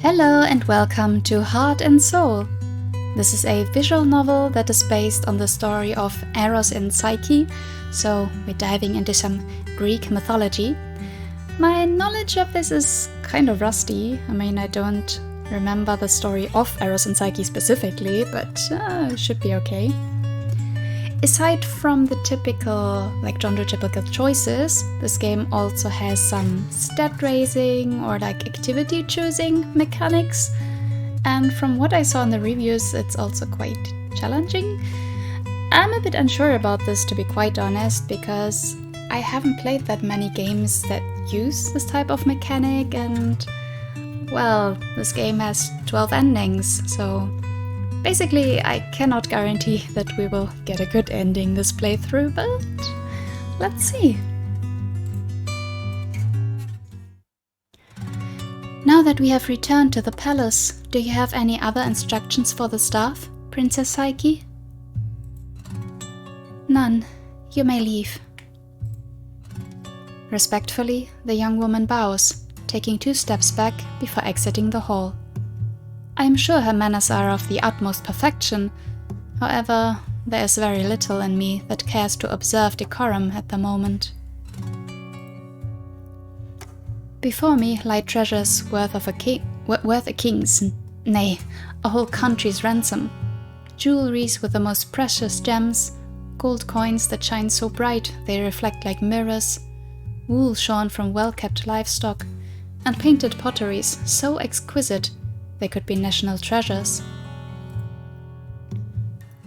Hello and welcome to Heart and Soul. This is a visual novel that is based on the story of Eros and Psyche, so we're diving into some Greek mythology. My knowledge of this is kind of rusty. I don't remember the story of Eros and Psyche specifically, but it should be okay. Aside from the typical, genre-typical choices, this game also has some stat raising or activity choosing mechanics. And from what I saw in the reviews, it's also quite challenging. I'm a bit unsure about this, to be quite honest, because I haven't played that many games that use this type of mechanic, and well, this game has 12 endings, so basically I cannot guarantee that we will get a good ending this playthrough, but let's see. Now that we have returned to the palace, do you have any other instructions for the staff, Princess Psyche? None. You may leave. Respectfully, the young woman bows, taking 2 steps back before exiting the hall. I am sure her manners are of the utmost perfection. However, there is very little in me that cares to observe decorum at the moment. Before me lie treasures worth a king's, nay, a whole country's ransom. Jewelries with the most precious gems, gold coins that shine so bright they reflect like mirrors, wool shorn from well-kept livestock, and painted potteries so exquisite they could be national treasures.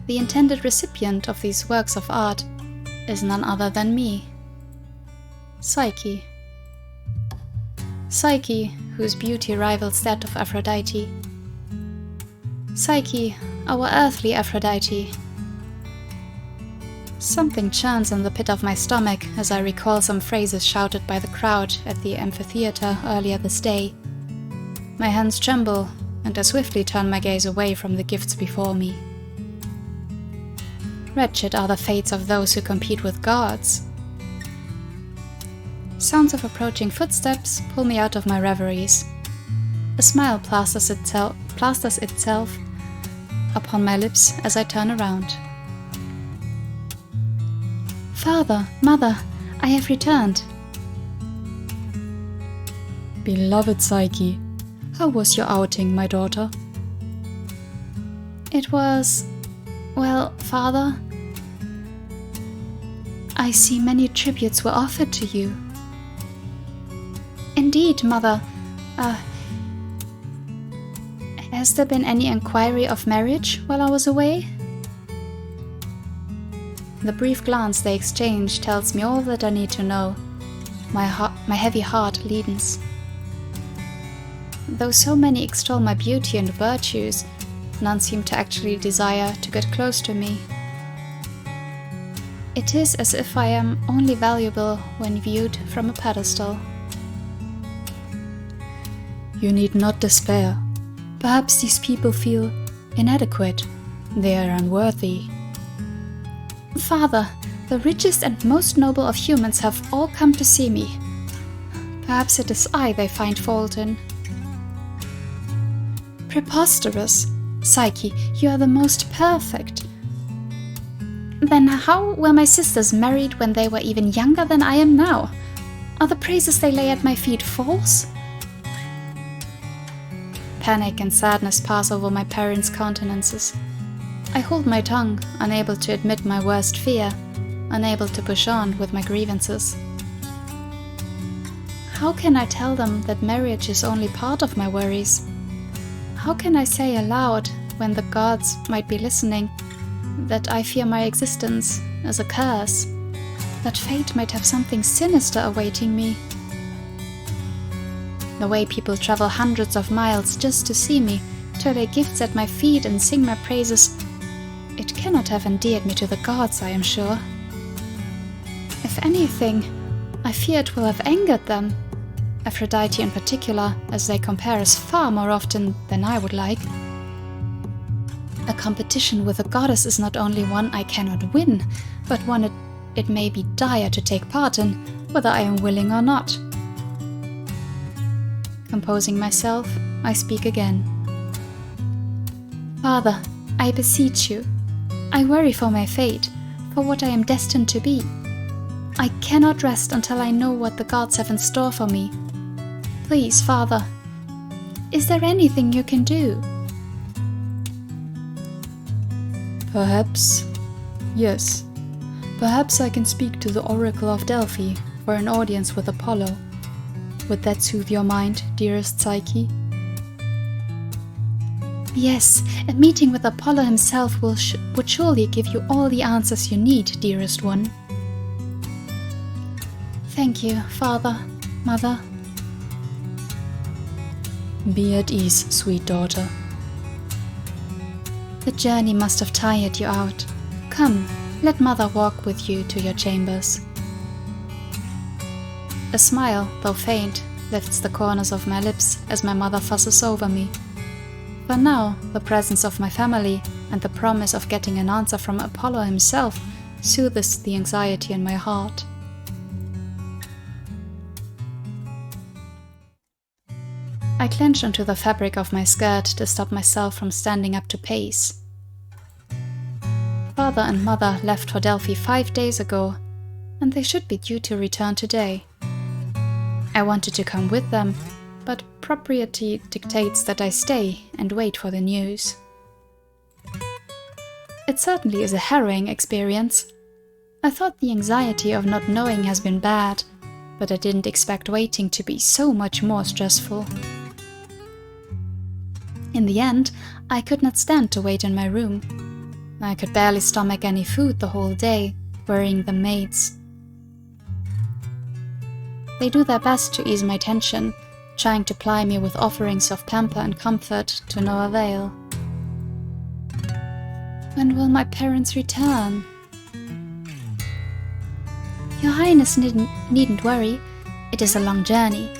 The intended recipient of these works of art is none other than me, Psyche. Psyche, whose beauty rivals that of Aphrodite. Psyche, our earthly Aphrodite. Something churns in the pit of my stomach as I recall some phrases shouted by the crowd at the amphitheater earlier this day. My hands tremble, and I swiftly turn my gaze away from the gifts before me. Wretched are the fates of those who compete with gods. Sounds of approaching footsteps pull me out of my reveries. A smile plasters itself upon my lips as I turn around. Father, Mother, I have returned. Beloved Psyche, how was your outing, my daughter? It was... well, Father, I see many tributes were offered to you. Indeed, Mother. Has there been any inquiry of marriage while I was away? The brief glance they exchange tells me all that I need to know. My heavy heart leadens. Though so many extol my beauty and virtues, none seem to actually desire to get close to me. It is as if I am only valuable when viewed from a pedestal. You need not despair. Perhaps these people feel inadequate. They are unworthy. Father, the richest and most noble of humans have all come to see me. Perhaps it is I they find fault in. Preposterous! Psyche, you are the most perfect. Then how were my sisters married when they were even younger than I am now? Are the praises they lay at my feet false? Panic and sadness pass over my parents' countenances. I hold my tongue, unable to admit my worst fear, unable to push on with my grievances. How can I tell them that marriage is only part of my worries? How can I say aloud, when the gods might be listening, that I fear my existence as a curse, that fate might have something sinister awaiting me? The way people travel hundreds of miles just to see me, to lay gifts at my feet and sing my praises, it cannot have endeared me to the gods, I am sure. If anything, I fear it will have angered them. Aphrodite in particular, as they compare us far more often than I would like. A competition with a goddess is not only one I cannot win, but one it may be dire to take part in, whether I am willing or not. Composing myself, I speak again. Father, I beseech you. I worry for my fate, for what I am destined to be. I cannot rest until I know what the gods have in store for me. Please, Father, is there anything you can do? Perhaps, yes. Perhaps I can speak to the Oracle of Delphi for an audience with Apollo. Would that soothe your mind, dearest Psyche? Yes, a meeting with Apollo himself would surely give you all the answers you need, dearest one. Thank you, Father, Mother. Be at ease, sweet daughter. The journey must have tired you out. Come, let Mother walk with you to your chambers. A smile, though faint, lifts the corners of my lips as my mother fusses over me. For now, the presence of my family and the promise of getting an answer from Apollo himself soothes the anxiety in my heart. I clench onto the fabric of my skirt to stop myself from standing up to pace. Father and Mother left for Delphi 5 days ago, and they should be due to return today. I wanted to come with them, but propriety dictates that I stay and wait for the news. It certainly is a harrowing experience. I thought the anxiety of not knowing has been bad, but I didn't expect waiting to be so much more stressful. In the end, I could not stand to wait in my room. I could barely stomach any food the whole day, worrying the maids. They do their best to ease my tension, trying to ply me with offerings of pamper and comfort to no avail. When will my parents return? Your Highness needn't worry. It is a long journey.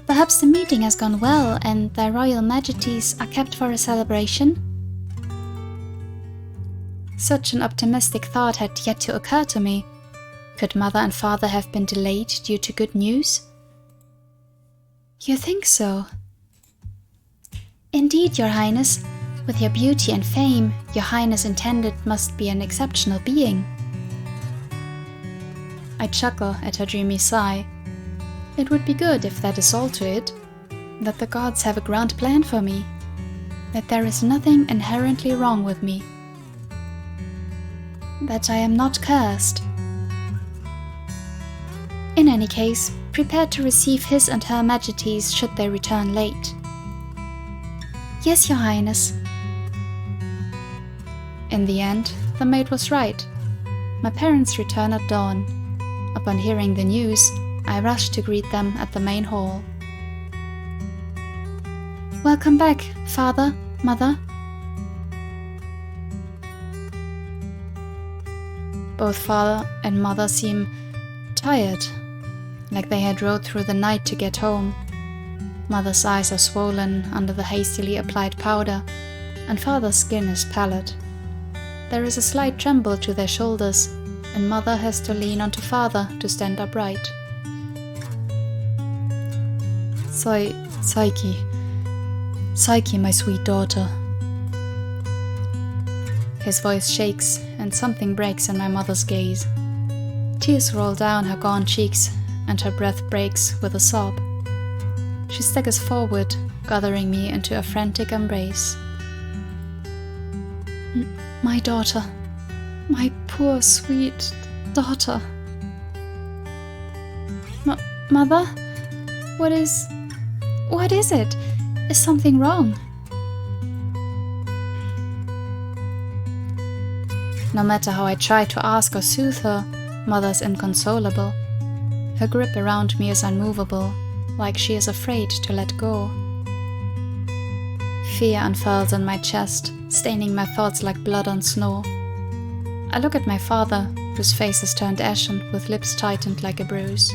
Perhaps the meeting has gone well and their royal majesties are kept for a celebration? Such an optimistic thought had yet to occur to me. Could Mother and Father have been delayed due to good news? You think so? Indeed, Your Highness. With your beauty and fame, Your Highness intended must be an exceptional being. I chuckle at her dreamy sigh. It would be good if that is all to it, that the gods have a grand plan for me, that there is nothing inherently wrong with me, that I am not cursed. In any case, prepare to receive his and her majesties should they return late. Yes, Your Highness. In the end, the maid was right. My parents return at dawn. Upon hearing the news, I rushed to greet them at the main hall. Welcome back, Father, Mother. Both Father and Mother seem tired, like they had rode through the night to get home. Mother's eyes are swollen under the hastily applied powder, and Father's skin is pallid. There is a slight tremble to their shoulders, and Mother has to lean onto Father to stand upright. Psyche, my sweet daughter. His voice shakes, and something breaks in my mother's gaze. Tears roll down her gaunt cheeks, and her breath breaks with a sob. She staggers forward, gathering me into a frantic embrace. My daughter, my poor, sweet daughter. Mother? What is it? Is something wrong? No matter how I try to ask or soothe her, Mother is inconsolable. Her grip around me is unmovable, like she is afraid to let go. Fear unfurls in my chest, staining my thoughts like blood on snow. I look at my father, whose face is turned ashen with lips tightened like a bruise.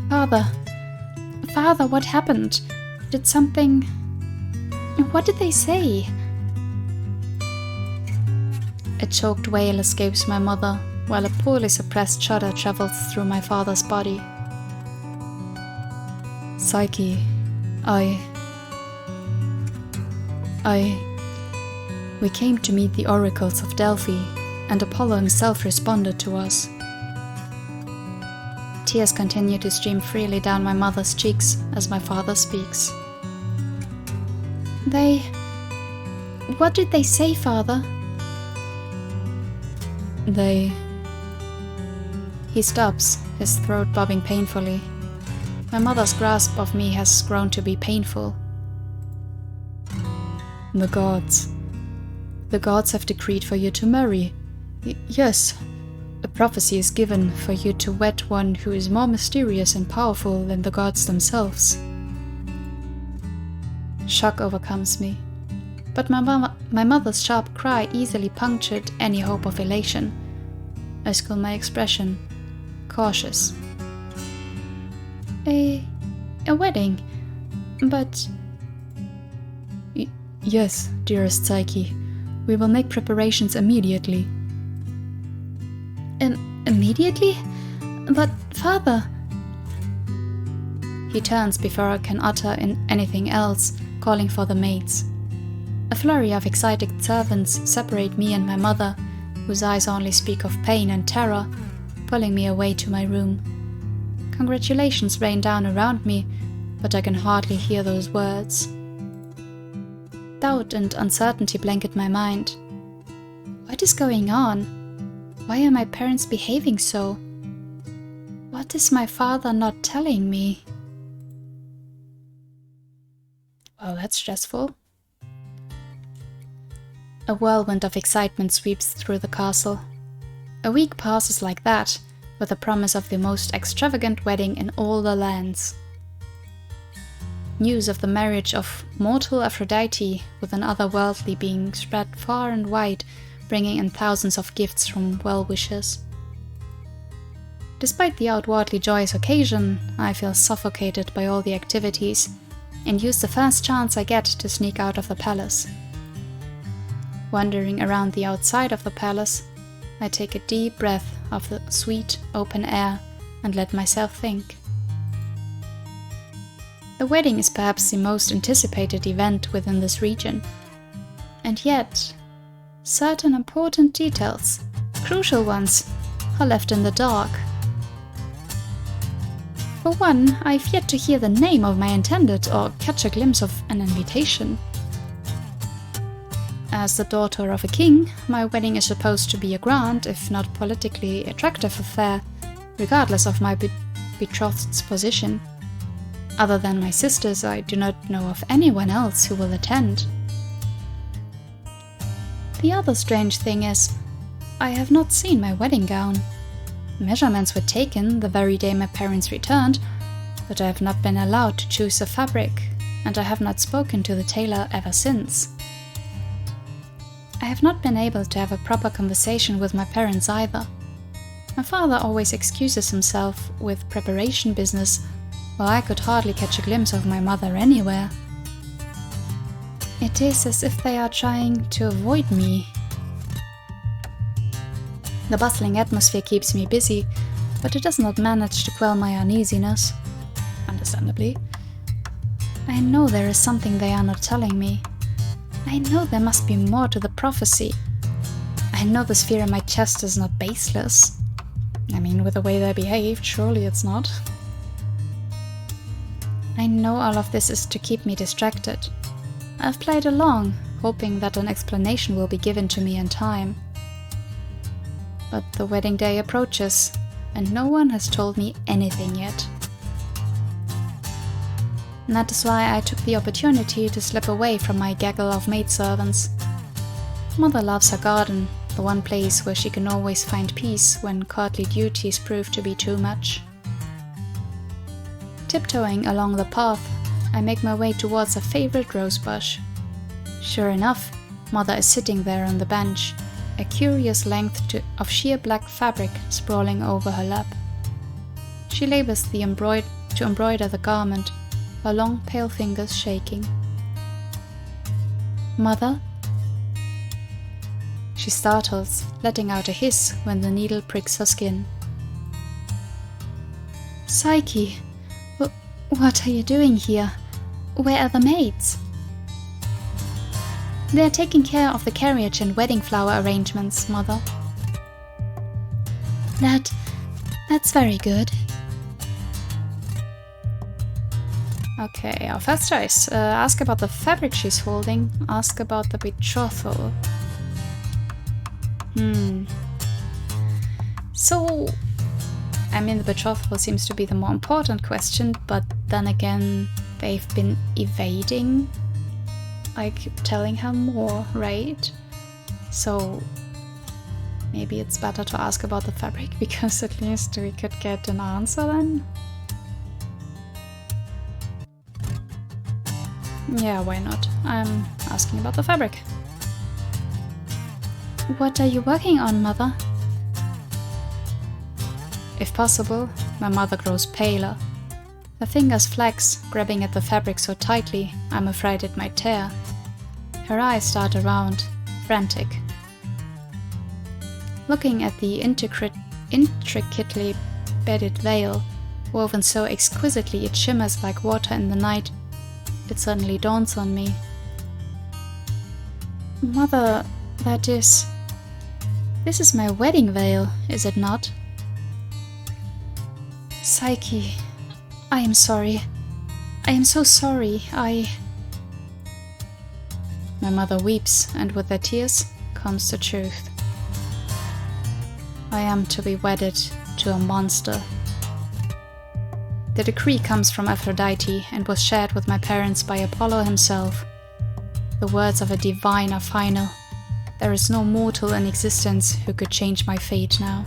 Father, what happened? What did they say? A choked wail escapes my mother, while a poorly suppressed shudder travels through my father's body. Psyche, We came to meet the oracles of Delphi, and Apollo himself responded to us. Tears continue to stream freely down my mother's cheeks as my father speaks. What did they say, father? He stops, his throat bobbing painfully. My mother's grasp of me has grown to be painful. The gods have decreed for you to marry. Yes, a prophecy is given for you to wed one who is more mysterious and powerful than the gods themselves. Shock overcomes me, but my mother's sharp cry easily punctured any hope of elation. I school my expression, cautious. A wedding, but... Yes, dearest Psyche, we will make preparations immediately. Immediately? But father... He turns before I can utter anything else, calling for the maids. A flurry of excited servants separate me and my mother, whose eyes only speak of pain and terror, pulling me away to my room. Congratulations rain down around me, but I can hardly hear those words. Doubt and uncertainty blanket my mind. What is going on? Why are my parents behaving so? What is my father not telling me? Well, that's stressful. A whirlwind of excitement sweeps through the castle. A week passes like that, with the promise of the most extravagant wedding in all the lands. News of the marriage of mortal Aphrodite with an otherworldly being spread far and wide, bringing in thousands of gifts from well-wishers. Despite the outwardly joyous occasion, I feel suffocated by all the activities, and use the first chance I get to sneak out of the palace. Wandering around the outside of the palace, I take a deep breath of the sweet, open air and let myself think. The wedding is perhaps the most anticipated event within this region. And yet, certain important details, crucial ones, are left in the dark. For one, I've yet to hear the name of my intended or catch a glimpse of an invitation. As the daughter of a king, my wedding is supposed to be a grand, if not politically attractive affair, regardless of my betrothed's position. Other than my sisters, I do not know of anyone else who will attend. The other strange thing is, I have not seen my wedding gown. Measurements were taken the very day my parents returned, but I have not been allowed to choose a fabric, and I have not spoken to the tailor ever since. I have not been able to have a proper conversation with my parents either. My father always excuses himself with preparation business, while I could hardly catch a glimpse of my mother anywhere. It is as if they are trying to avoid me. The bustling atmosphere keeps me busy, but it does not manage to quell my uneasiness. Understandably. I know there is something they are not telling me. I know there must be more to the prophecy. I know this fear in my chest is not baseless. I mean, with the way they behaved, surely it's not. I know all of this is to keep me distracted. I've played along, hoping that an explanation will be given to me in time. But the wedding day approaches, and no one has told me anything yet. And that is why I took the opportunity to slip away from my gaggle of maidservants. Mother loves her garden, the one place where she can always find peace when courtly duties prove to be too much. Tiptoeing along the path, I make my way towards a favorite rose bush. Sure enough, Mother is sitting there on the bench, a curious length of sheer black fabric sprawling over her lap. She labors to embroider the garment, her long pale fingers shaking. Mother? She startles, letting out a hiss when the needle pricks her skin. Psyche, what are you doing here? Where are the maids? They are taking care of the carriage and wedding flower arrangements, Mother. That's very good. Okay, our first choice. Ask about the fabric she's holding. Ask about the betrothal. So, I mean, the betrothal seems to be the more important question, but then again, they've been evading, like, telling her more, right? So, maybe it's better to ask about the fabric, because at least we could get an answer then. Yeah, why not? I'm asking about the fabric. What are you working on, Mother? If possible, my mother grows paler. Her fingers flex, grabbing at the fabric so tightly, I'm afraid it might tear. Her eyes dart around, frantic. Looking at the intricately bedded veil, woven so exquisitely it shimmers like water in the night, it suddenly dawns on me. Mother, this is my wedding veil, is it not? Psyche, I am sorry. I am so sorry. My mother weeps, and with her tears comes the truth. I am to be wedded to a monster. The decree comes from Aphrodite and was shared with my parents by Apollo himself. The words of a divine are final. There is no mortal in existence who could change my fate now.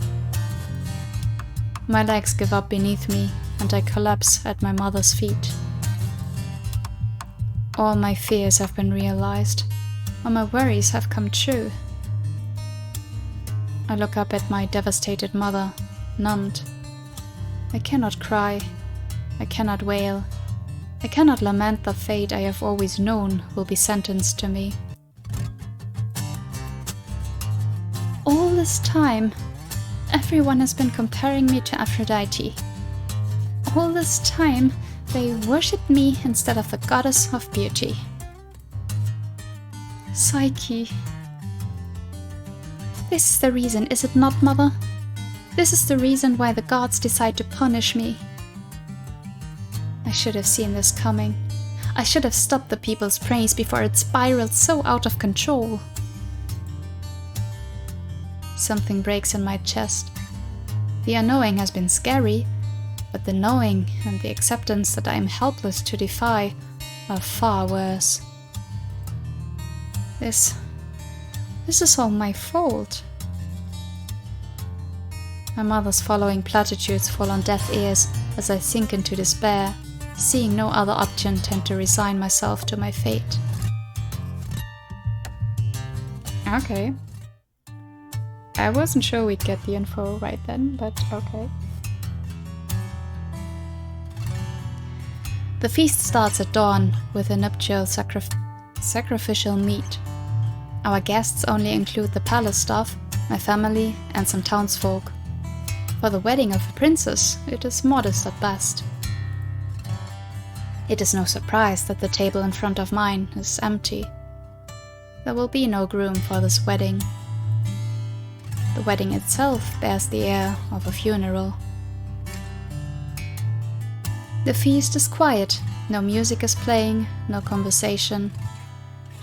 My legs give up beneath me, and I collapse at my mother's feet. All my fears have been realized. All my worries have come true. I look up at my devastated mother, numbed. I cannot cry. I cannot wail. I cannot lament the fate I have always known will be sentenced to me. All this time, everyone has been comparing me to Aphrodite. All this time, they worshipped me instead of the goddess of beauty. Psyche. This is the reason, is it not, Mother? This is the reason why the gods decide to punish me. I should have seen this coming. I should have stopped the people's praise before it spiraled so out of control. Something breaks in my chest. The unknowing has been scary, but the knowing and the acceptance that I am helpless to defy are far worse. This is all my fault. My mother's following platitudes fall on deaf ears as I sink into despair, seeing no other option than to resign myself to my fate. Okay. I wasn't sure we'd get the info right then, but okay. The feast starts at dawn with a nuptial sacrificial meat. Our guests only include the palace staff, my family, and some townsfolk. For the wedding of a princess, it is modest at best. It is no surprise that the table in front of mine is empty. There will be no groom for this wedding. The wedding itself bears the air of a funeral. The feast is quiet, no music is playing, no conversation.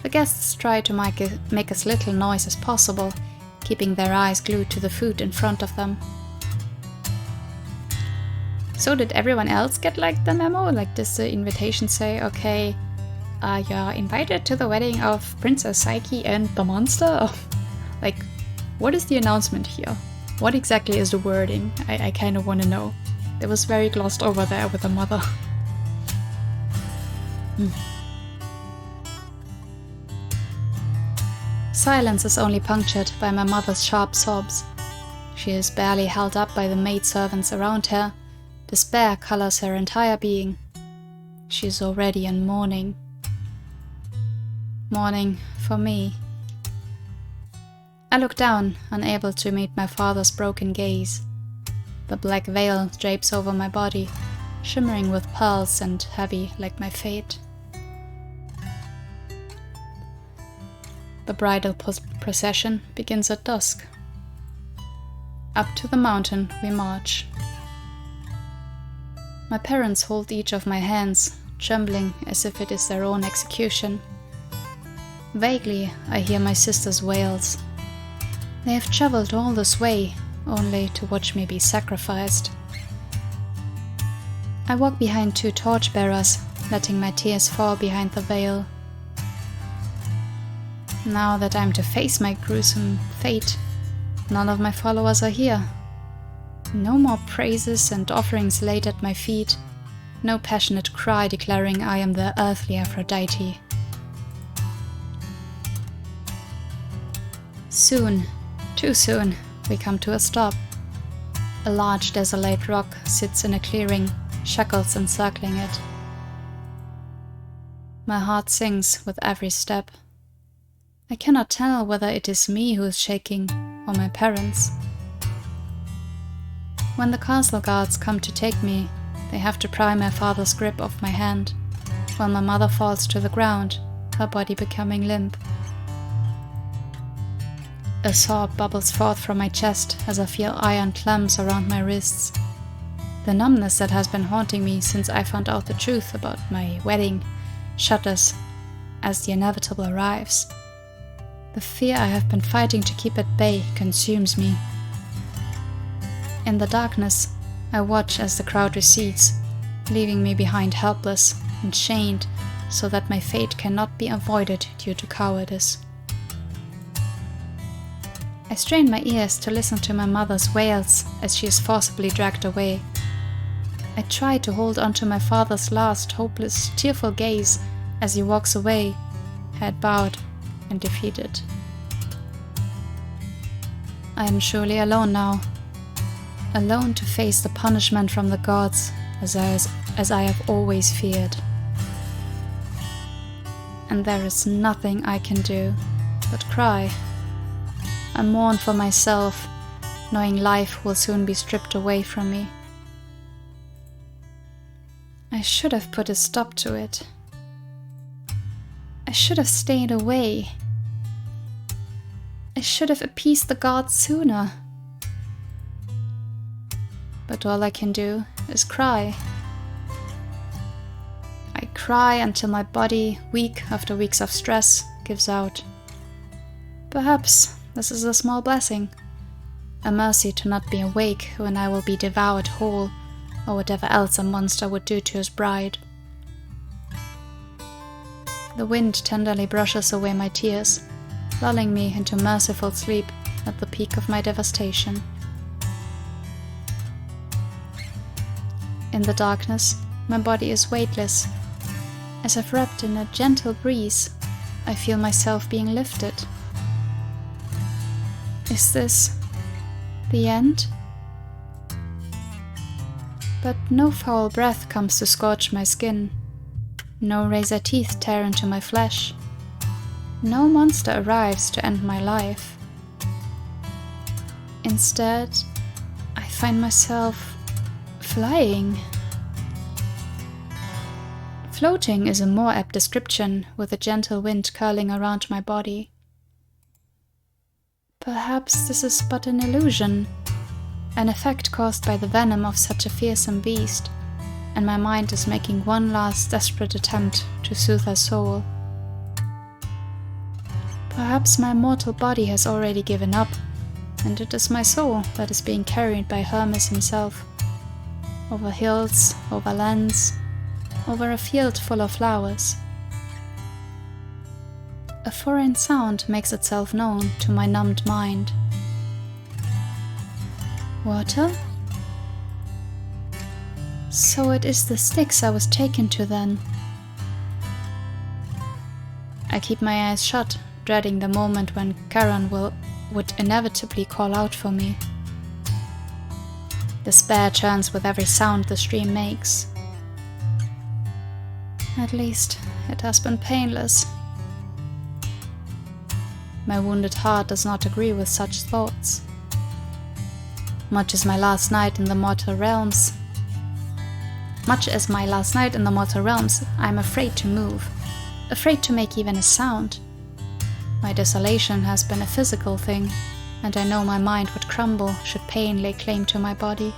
The guests try to make as little noise as possible, keeping their eyes glued to the food in front of them. So did everyone else get like the memo? Like, does the invitation say, okay, you're invited to the wedding of Princess Psyche and the monster? Like, what is the announcement here? What exactly is the wording? I kind of want to know. It was very glossed over there with the mother. Silence is only punctured by my mother's sharp sobs. She is barely held up by the maidservants around her. Despair colors her entire being. She is already in mourning. Mourning for me. I look down, unable to meet my father's broken gaze. The black veil drapes over my body, shimmering with pearls and heavy like my fate. The bridal procession begins at dusk. Up to the mountain we march. My parents hold each of my hands, trembling as if it is their own execution. Vaguely, I hear my sister's wails. They have traveled all this way, only to watch me be sacrificed. I walk behind 2 torchbearers, letting my tears fall behind the veil. Now that I'm to face my gruesome fate, none of my followers are here. No more praises and offerings laid at my feet, no passionate cry declaring I am the earthly Aphrodite. Soon, too soon, we come to a stop. A large desolate rock sits in a clearing, shackles encircling it. My heart sinks with every step. I cannot tell whether it is me who is shaking or my parents. When the castle guards come to take me, they have to pry my father's grip off my hand, while my mother falls to the ground, her body becoming limp. A sob bubbles forth from my chest as I feel iron clamps around my wrists. The numbness that has been haunting me since I found out the truth about my wedding shudders as the inevitable arrives. The fear I have been fighting to keep at bay consumes me. In the darkness, I watch as the crowd recedes, leaving me behind helpless and chained so that my fate cannot be avoided due to cowardice. I strain my ears to listen to my mother's wails as she is forcibly dragged away. I try to hold on to my father's last, hopeless, tearful gaze as he walks away, head bowed and defeated. I am surely alone now, alone to face the punishment from the gods as I have always feared. And there is nothing I can do but cry. I mourn for myself, knowing life will soon be stripped away from me. I should have put a stop to it. I should have stayed away. I should have appeased the gods sooner. But all I can do is cry. I cry until my body, week after weeks of stress, gives out. Perhaps this is a small blessing, a mercy to not be awake when I will be devoured whole, or whatever else a monster would do to his bride. The wind tenderly brushes away my tears, lulling me into merciful sleep at the peak of my devastation. In the darkness, my body is weightless. As if wrapped in a gentle breeze, I feel myself being lifted. Is this the end? But no foul breath comes to scorch my skin. No razor teeth tear into my flesh. No monster arrives to end my life. Instead, I find myself flying. Floating is a more apt description, with a gentle wind curling around my body. Perhaps this is but an illusion, an effect caused by the venom of such a fearsome beast, and my mind is making one last desperate attempt to soothe her soul. Perhaps my mortal body has already given up, and it is my soul that is being carried by Hermes himself, over hills, over lands, over a field full of flowers. A foreign sound makes itself known to my numbed mind. Water? So it is the Styx I was taken to then. I keep my eyes shut, dreading the moment when Charon would inevitably call out for me. Despair churns with every sound the stream makes. At least it has been painless. My wounded heart does not agree with such thoughts. Much as my last night in the mortal realms, I am afraid to move, afraid to make even a sound. My desolation has been a physical thing, and I know my mind would crumble should pain lay claim to my body.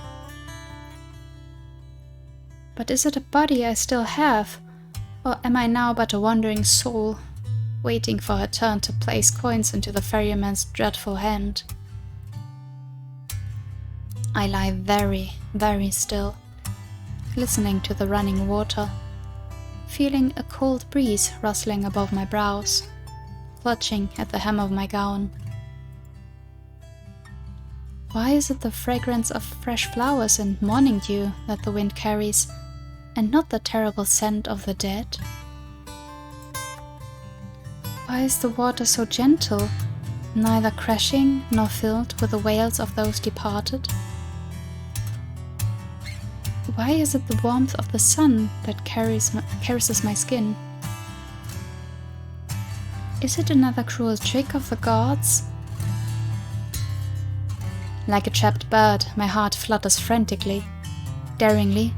But is it a body I still have, or am I now but a wandering soul, waiting for her turn to place coins into the ferryman's dreadful hand? I lie very, very still, listening to the running water, feeling a cold breeze rustling above my brows, clutching at the hem of my gown. Why is it the fragrance of fresh flowers and morning dew that the wind carries, and not the terrible scent of the dead? Why is the water so gentle, neither crashing nor filled with the wails of those departed? Why is it the warmth of the sun that caresses my skin? Is it another cruel trick of the gods? Like a trapped bird, my heart flutters frantically. Daringly,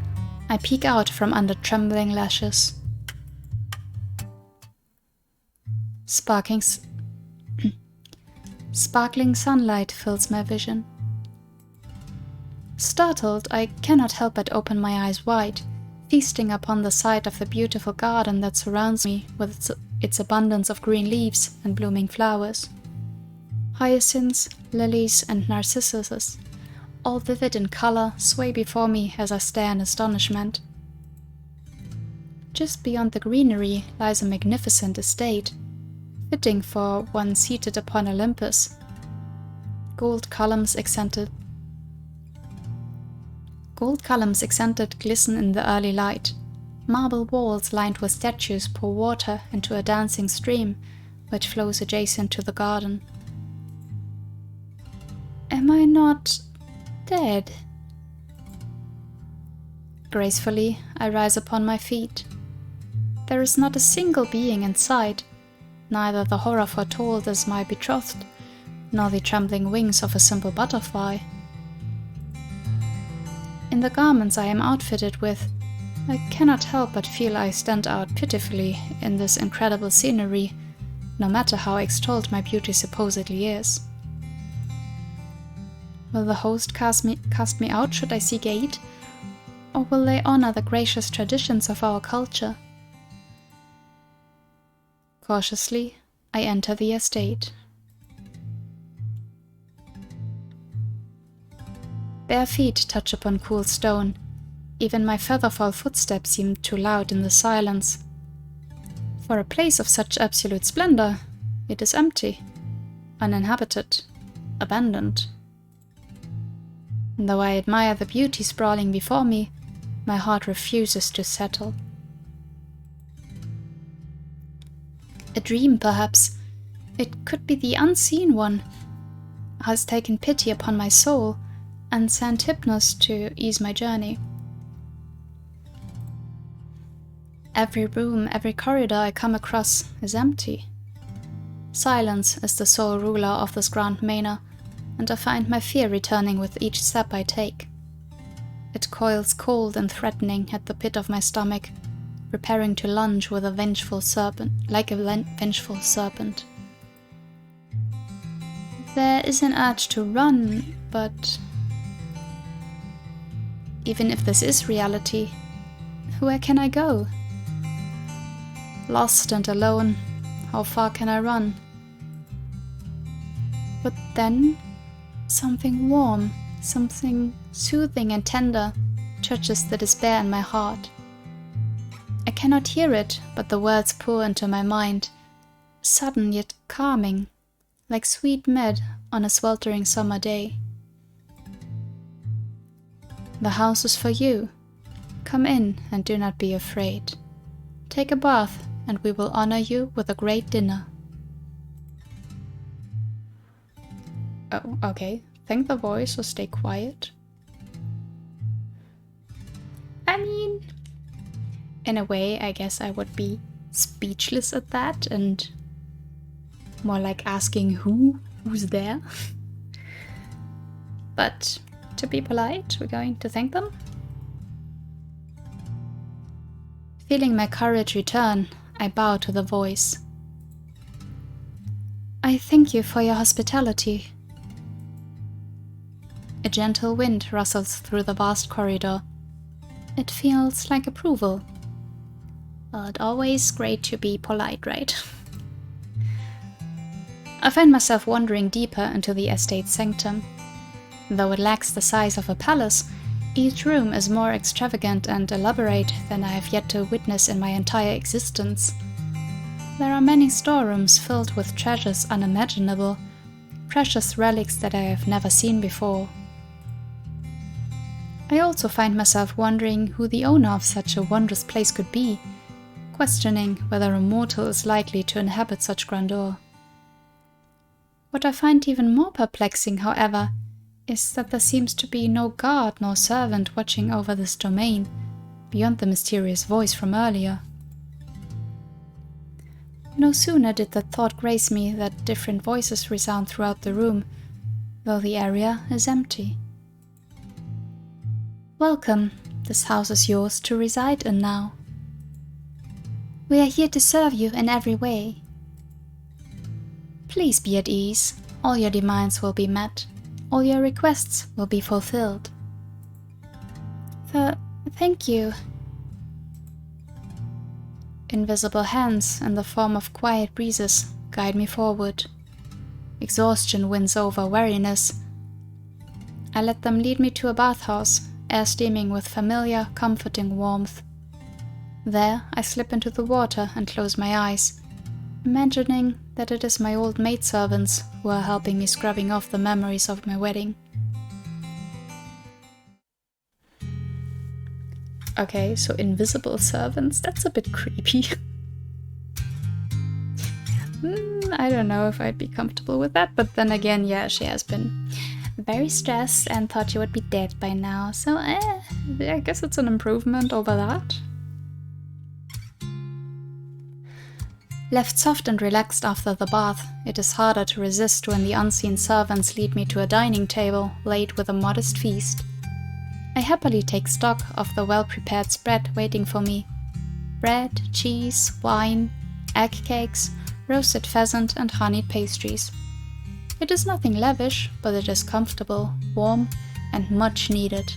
I peek out from under trembling lashes. Sparkling sunlight fills my vision. Startled, I cannot help but open my eyes wide, feasting upon the sight of the beautiful garden that surrounds me with its abundance of green leaves and blooming flowers. Hyacinths, lilies, and narcissuses, all vivid in color, sway before me as I stare in astonishment. Just beyond the greenery lies a magnificent estate, fitting for one seated upon Olympus. Gold columns accented glisten in the early light. Marble walls lined with statues pour water into a dancing stream, which flows adjacent to the garden. Am I not dead? Gracefully, I rise upon my feet. There is not a single being in sight, neither the horror foretold as my betrothed, nor the trembling wings of a simple butterfly. In the garments I am outfitted with, I cannot help but feel I stand out pitifully in this incredible scenery, no matter how extolled my beauty supposedly is. Will the host cast me out should I seek aid, or will they honor the gracious traditions of our culture? Cautiously, I enter the estate. Bare feet touch upon cool stone. Even my feather-fall footsteps seem too loud in the silence. For a place of such absolute splendor, it is empty, uninhabited, abandoned. And though I admire the beauty sprawling before me, my heart refuses to settle. A dream, perhaps. It could be the unseen one, has taken pity upon my soul and sent Hypnos to ease my journey. Every room, every corridor I come across is empty. Silence is the sole ruler of this grand manor, and I find my fear returning with each step I take. It coils cold and threatening at the pit of my stomach, preparing to lunge with a vengeful serpent. There is an urge to run, but even if this is reality, where can I go? Lost and alone, how far can I run? But then, something warm, something soothing and tender touches the despair in my heart. I cannot hear it, but the words pour into my mind, sudden yet calming, like sweet mead on a sweltering summer day. The house is for you. Come in and do not be afraid. Take a bath, and we will honor you with a great dinner. Oh, okay. Thank the voice or stay quiet. I mean, in a way, I guess I would be speechless at that and more like asking who's there. But to be polite, we're going to thank them. Feeling my courage return, I bow to the voice. I thank you for your hospitality. A gentle wind rustles through the vast corridor. It feels like approval. Well, it's always great to be polite, right? I find myself wandering deeper into the estate's sanctum. Though it lacks the size of a palace, each room is more extravagant and elaborate than I have yet to witness in my entire existence. There are many storerooms filled with treasures unimaginable, precious relics that I have never seen before. I also find myself wondering who the owner of such a wondrous place could be, questioning whether a mortal is likely to inhabit such grandeur. What I find even more perplexing, however, is that there seems to be no guard nor servant watching over this domain, beyond the mysterious voice from earlier. No sooner did the thought grace me that different voices resound throughout the room, though the area is empty. Welcome, this house is yours to reside in now. We are here to serve you in every way. Please be at ease, all your demands will be met, all your requests will be fulfilled. Thank you. Invisible hands in the form of quiet breezes guide me forward. Exhaustion wins over weariness. I let them lead me to a bathhouse, air steaming with familiar, comforting warmth. There I slip into the water and close my eyes, imagining that it is my old maidservants who are helping me scrubbing off the memories of my wedding. Okay, so invisible servants, that's a bit creepy. I don't know if I'd be comfortable with that, but then again, yeah, she has been very stressed and thought you would be dead by now, so I guess it's an improvement over that. Left soft and relaxed after the bath, it is harder to resist when the unseen servants lead me to a dining table laid with a modest feast. I happily take stock of the well-prepared spread waiting for me. Bread, cheese, wine, egg cakes, roasted pheasant and honeyed pastries. It is nothing lavish, but it is comfortable, warm, and much needed.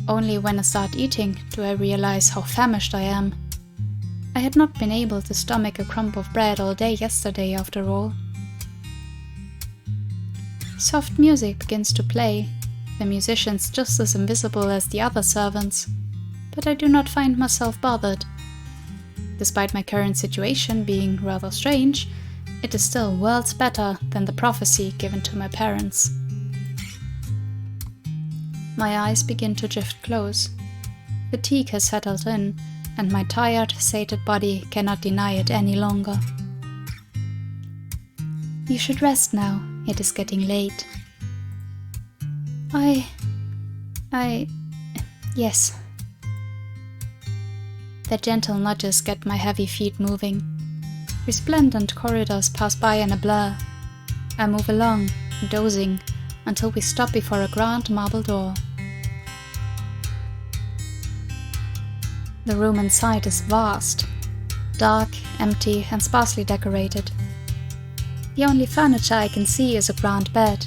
Only when I start eating do I realize how famished I am. I had not been able to stomach a crumb of bread all day yesterday, after all. Soft music begins to play, the musicians just as invisible as the other servants, but I do not find myself bothered. Despite my current situation being rather strange, it is still worlds better than the prophecy given to my parents. My eyes begin to drift close. Fatigue has settled in, and my tired, sated body cannot deny it any longer. You should rest now, it is getting late. Yes. The gentle nudges get my heavy feet moving. Resplendent corridors pass by in a blur. I move along, dozing, until we stop before a grand marble door. The room inside is vast, dark, empty, and sparsely decorated. The only furniture I can see is a grand bed,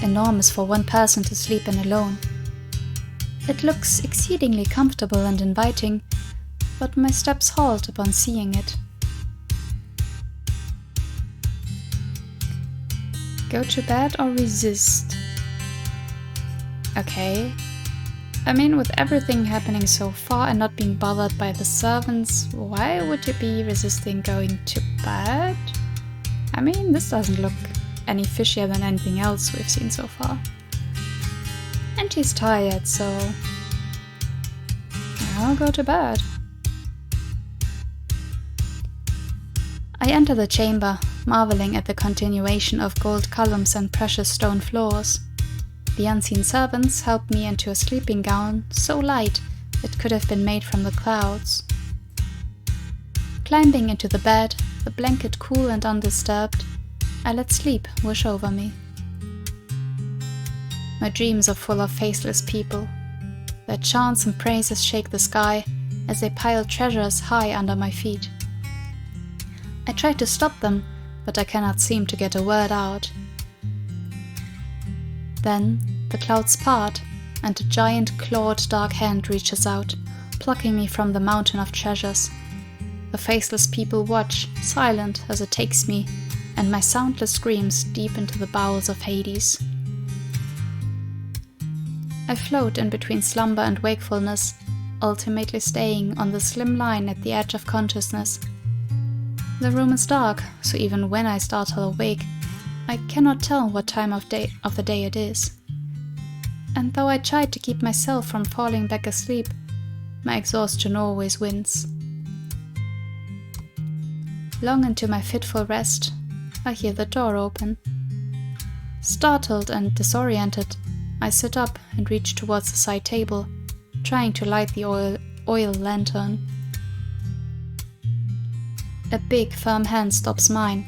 enormous for one person to sleep in alone. It looks exceedingly comfortable and inviting, but my steps halt upon seeing it. Go to bed or resist? Okay. I mean, with everything happening so far and not being bothered by the servants, why would you be resisting going to bed? I mean, this doesn't look any fishier than anything else we've seen so far. And she's tired, so I'll go to bed. I enter the chamber, marveling at the continuation of gold columns and precious stone floors. The unseen servants help me into a sleeping gown so light it could have been made from the clouds. Climbing into the bed, the blanket cool and undisturbed, I let sleep wash over me. My dreams are full of faceless people. Their chants and praises shake the sky as they pile treasures high under my feet. I try to stop them, but I cannot seem to get a word out. Then the clouds part, and a giant clawed dark hand reaches out, plucking me from the mountain of treasures. The faceless people watch, silent as it takes me, and my soundless screams deep into the bowels of Hades. I float in between slumber and wakefulness, ultimately staying on the slim line at the edge of consciousness. The room is dark, so even when I startle awake, I cannot tell what time of the day it is. And though I try to keep myself from falling back asleep, my exhaustion always wins. Long into my fitful rest, I hear the door open. Startled and disoriented, I sit up and reach towards the side table, trying to light the oil lantern. A big, firm hand stops mine,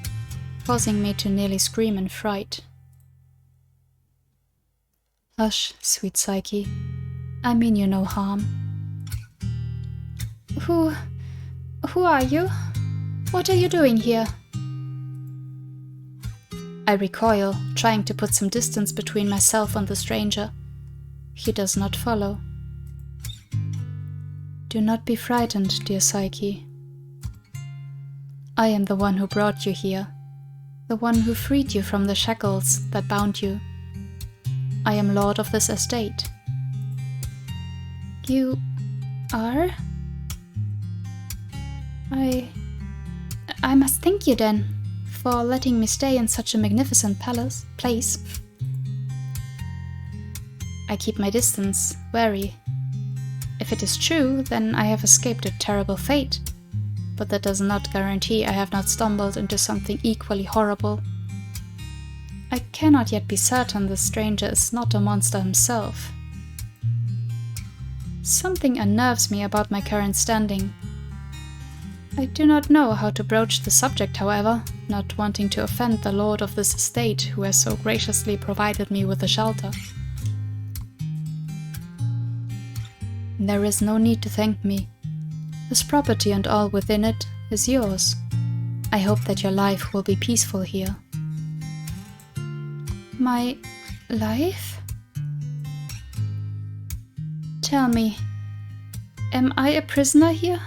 causing me to nearly scream in fright. Hush, sweet Psyche. I mean you no harm. Who are you? What are you doing here? I recoil, trying to put some distance between myself and the stranger. He does not follow. Do not be frightened, dear Psyche. I am the one who brought you here, the one who freed you from the shackles that bound you. I am lord of this estate. You are? I must thank you then, for letting me stay in such a magnificent place. I keep my distance, wary. If it is true, then I have escaped a terrible fate, but that does not guarantee I have not stumbled into something equally horrible. I cannot yet be certain the stranger is not a monster himself. Something unnerves me about my current standing. I do not know how to broach the subject, however, not wanting to offend the lord of this estate who has so graciously provided me with a shelter. There is no need to thank me. This property and all within it is yours. I hope that your life will be peaceful here. My life? Tell me, am I a prisoner here?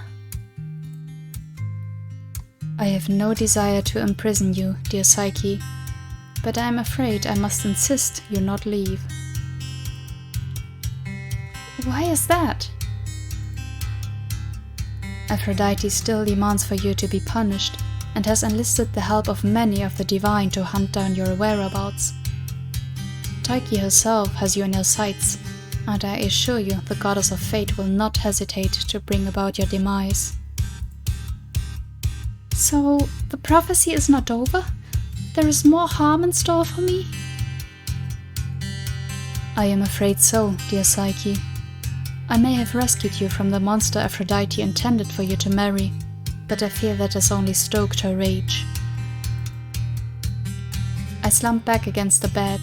I have no desire to imprison you, dear Psyche, but I am afraid I must insist you not leave. Why is that? Aphrodite still demands for you to be punished and has enlisted the help of many of the divine to hunt down your whereabouts. Tyche herself has you in her sights, and I assure you the goddess of fate will not hesitate to bring about your demise. So, the prophecy is not over? There is more harm in store for me? I am afraid so, dear Psyche. I may have rescued you from the monster Aphrodite intended for you to marry, but I fear that has only stoked her rage. I slump back against the bed.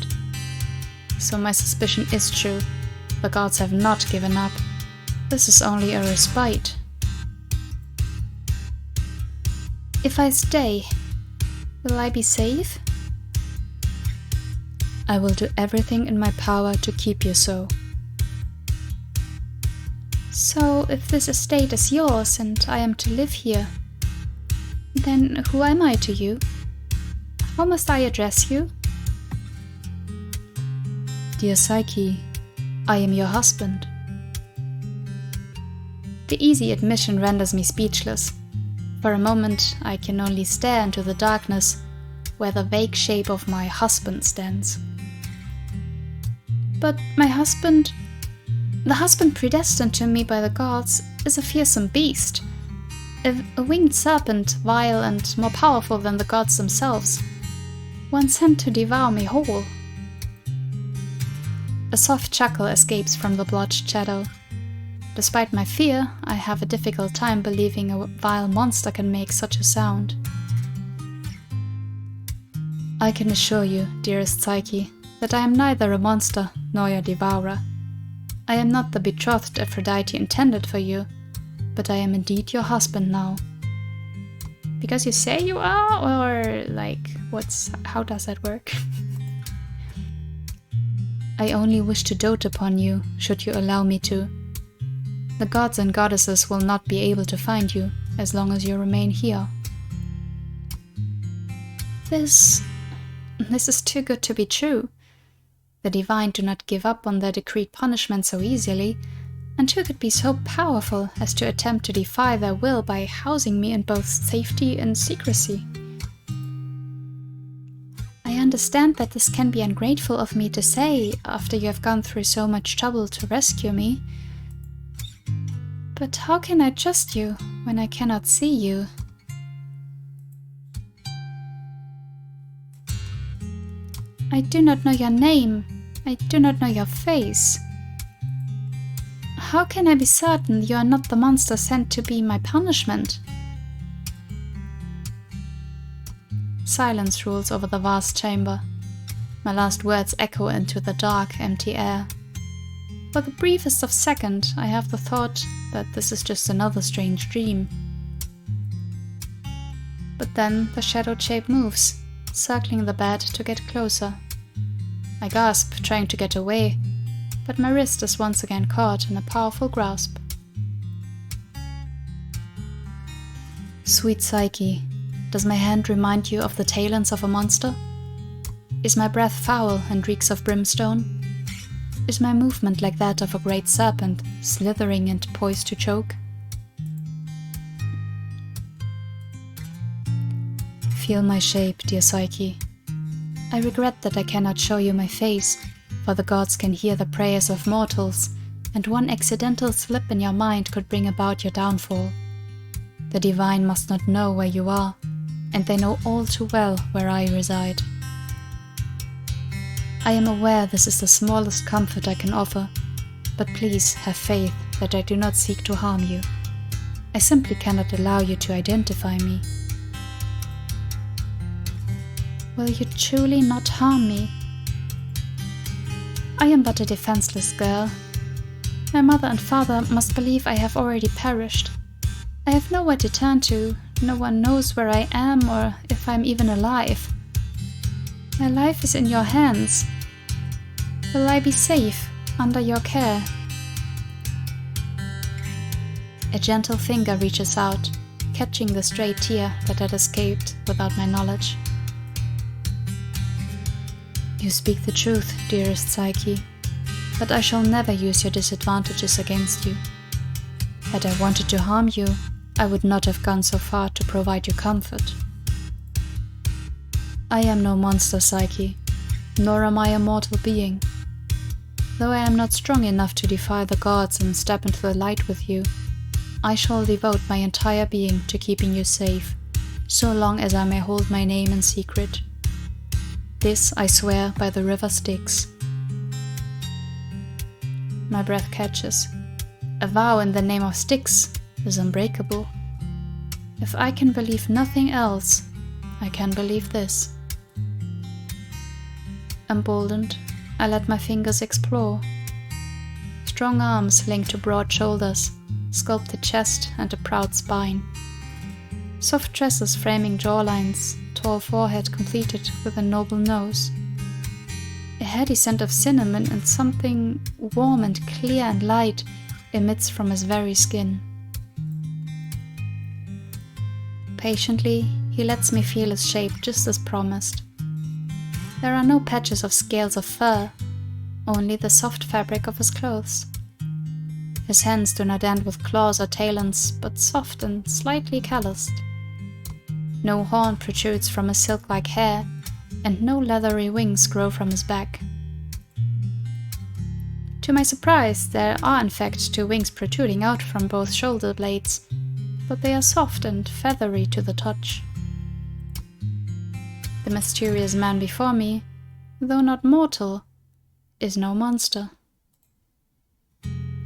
So my suspicion is true. The gods have not given up. This is only a respite. If I stay, will I be safe? I will do everything in my power to keep you so. So, if this estate is yours and I am to live here, then who am I to you? How must I address you? Dear Psyche, I am your husband. The easy admission renders me speechless. For a moment, I can only stare into the darkness, where the vague shape of my husband stands. But my husband, the husband predestined to me by the gods, is a fearsome beast. A winged serpent, vile and more powerful than the gods themselves, one sent to devour me whole. A soft chuckle escapes from the blotched shadow. Despite my fear, I have a difficult time believing a vile monster can make such a sound. I can assure you, dearest Psyche, that I am neither a monster nor your devourer. I am not the betrothed Aphrodite intended for you, but I am indeed your husband now. Because you say you are, or like, how does that work? I only wish to dote upon you, should you allow me to. The gods and goddesses will not be able to find you, as long as you remain here. This is too good to be true. The divine do not give up on their decreed punishment so easily, and who could be so powerful as to attempt to defy their will by housing me in both safety and secrecy? I understand that this can be ungrateful of me to say after you have gone through so much trouble to rescue me. But how can I trust you when I cannot see you? I do not know your name. I do not know your face. How can I be certain you are not the monster sent to be my punishment? Silence rules over the vast chamber. My last words echo into the dark, empty air. For the briefest of second, I have the thought that this is just another strange dream. But then the shadowed shape moves, circling the bed to get closer. I gasp, trying to get away, but my wrist is once again caught in a powerful grasp. Sweet Psyche, does my hand remind you of the talons of a monster? Is my breath foul and reeks of brimstone? Is my movement like that of a great serpent, slithering and poised to choke? Feel my shape, dear Psyche. I regret that I cannot show you my face, for the gods can hear the prayers of mortals, and one accidental slip in your mind could bring about your downfall. The divine must not know where you are, and they know all too well where I reside. I am aware this is the smallest comfort I can offer, but please have faith that I do not seek to harm you. I simply cannot allow you to identify me. Will you truly not harm me? I am but a defenseless girl. My mother and father must believe I have already perished. I have nowhere to turn to, no one knows where I am or if I am even alive. My life is in your hands. Will I be safe under your care? A gentle finger reaches out, catching the stray tear that had escaped without my knowledge. You speak the truth, dearest Psyche, but I shall never use your disadvantages against you. Had I wanted to harm you, I would not have gone so far to provide you comfort. I am no monster, Psyche, nor am I a mortal being. Though I am not strong enough to defy the gods and step into the light with you, I shall devote my entire being to keeping you safe, so long as I may hold my name in secret. This I swear by the river Styx. My breath catches. A vow in the name of Styx is unbreakable. If I can believe nothing else, I can believe this. Emboldened, I let my fingers explore. Strong arms linked to broad shoulders, sculpted chest and a proud spine. Soft tresses framing jawlines, tall forehead completed with a noble nose. A heady scent of cinnamon and something warm and clear and light emits from his very skin. Patiently, he lets me feel his shape just as promised. There are no patches of scales of fur, only the soft fabric of his clothes. His hands do not end with claws or talons, but soft and slightly calloused. No horn protrudes from his silk-like hair, and no leathery wings grow from his back. To my surprise, there are in fact 2 wings protruding out from both shoulder blades, but they are soft and feathery to the touch. The mysterious man before me, though not mortal, is no monster.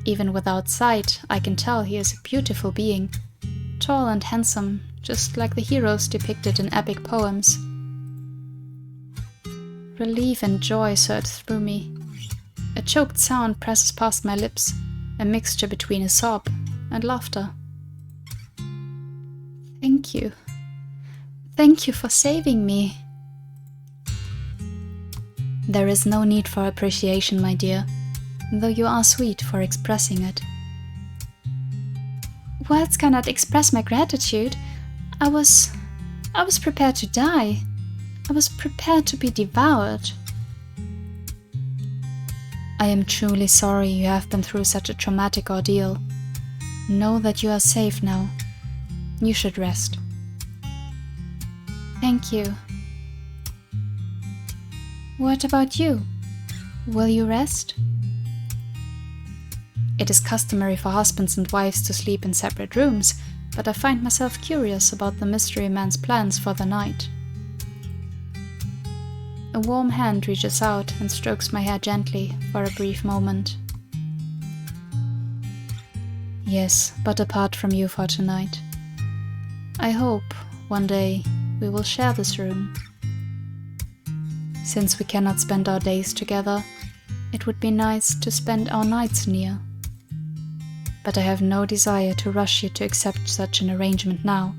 Even without sight, I can tell he is a beautiful being, tall and handsome, just like the heroes depicted in epic poems. Relief and joy surge through me. A choked sound presses past my lips, a mixture between a sob and laughter. Thank you. Thank you for saving me. There is no need for appreciation, my dear, though you are sweet for expressing it. Words cannot express my gratitude. I was prepared to die. I was prepared to be devoured. I am truly sorry you have been through such a traumatic ordeal. Know that you are safe now. You should rest. Thank you. What about you? Will you rest? It is customary for husbands and wives to sleep in separate rooms, but I find myself curious about the mystery man's plans for the night. A warm hand reaches out and strokes my hair gently for a brief moment. Yes, but apart from you for tonight. I hope one day we will share this room. Since we cannot spend our days together, it would be nice to spend our nights near. But I have no desire to rush you to accept such an arrangement now.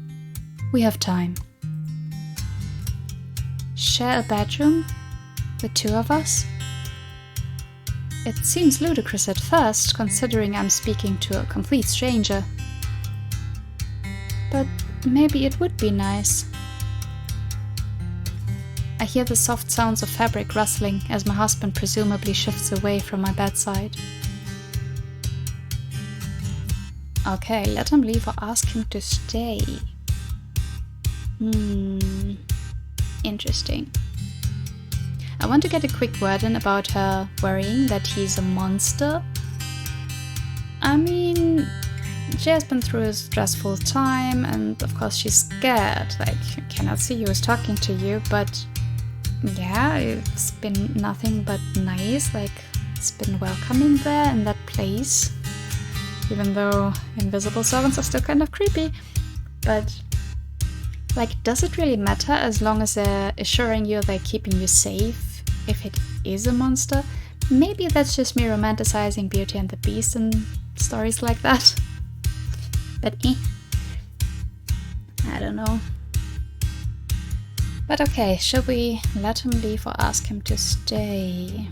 We have time. Share a bedroom? The two of us? It seems ludicrous at first, considering I'm speaking to a complete stranger. But maybe it would be nice. I hear the soft sounds of fabric rustling as my husband presumably shifts away from my bedside. Okay, let him leave or ask him to stay. Interesting. I want to get a quick word in about her worrying that he's a monster. I mean, she has been through a stressful time and of course she's scared. Like, I cannot see who is talking to you, but yeah, it's been nothing but nice. Like, it's been welcoming there in that place. Even though invisible servants are still kind of creepy. But, like, does it really matter as long as they're assuring you they're keeping you safe if it is a monster? Maybe that's just me romanticizing Beauty and the Beast and stories like that. But I don't know. But okay, should we let him leave or ask him to stay?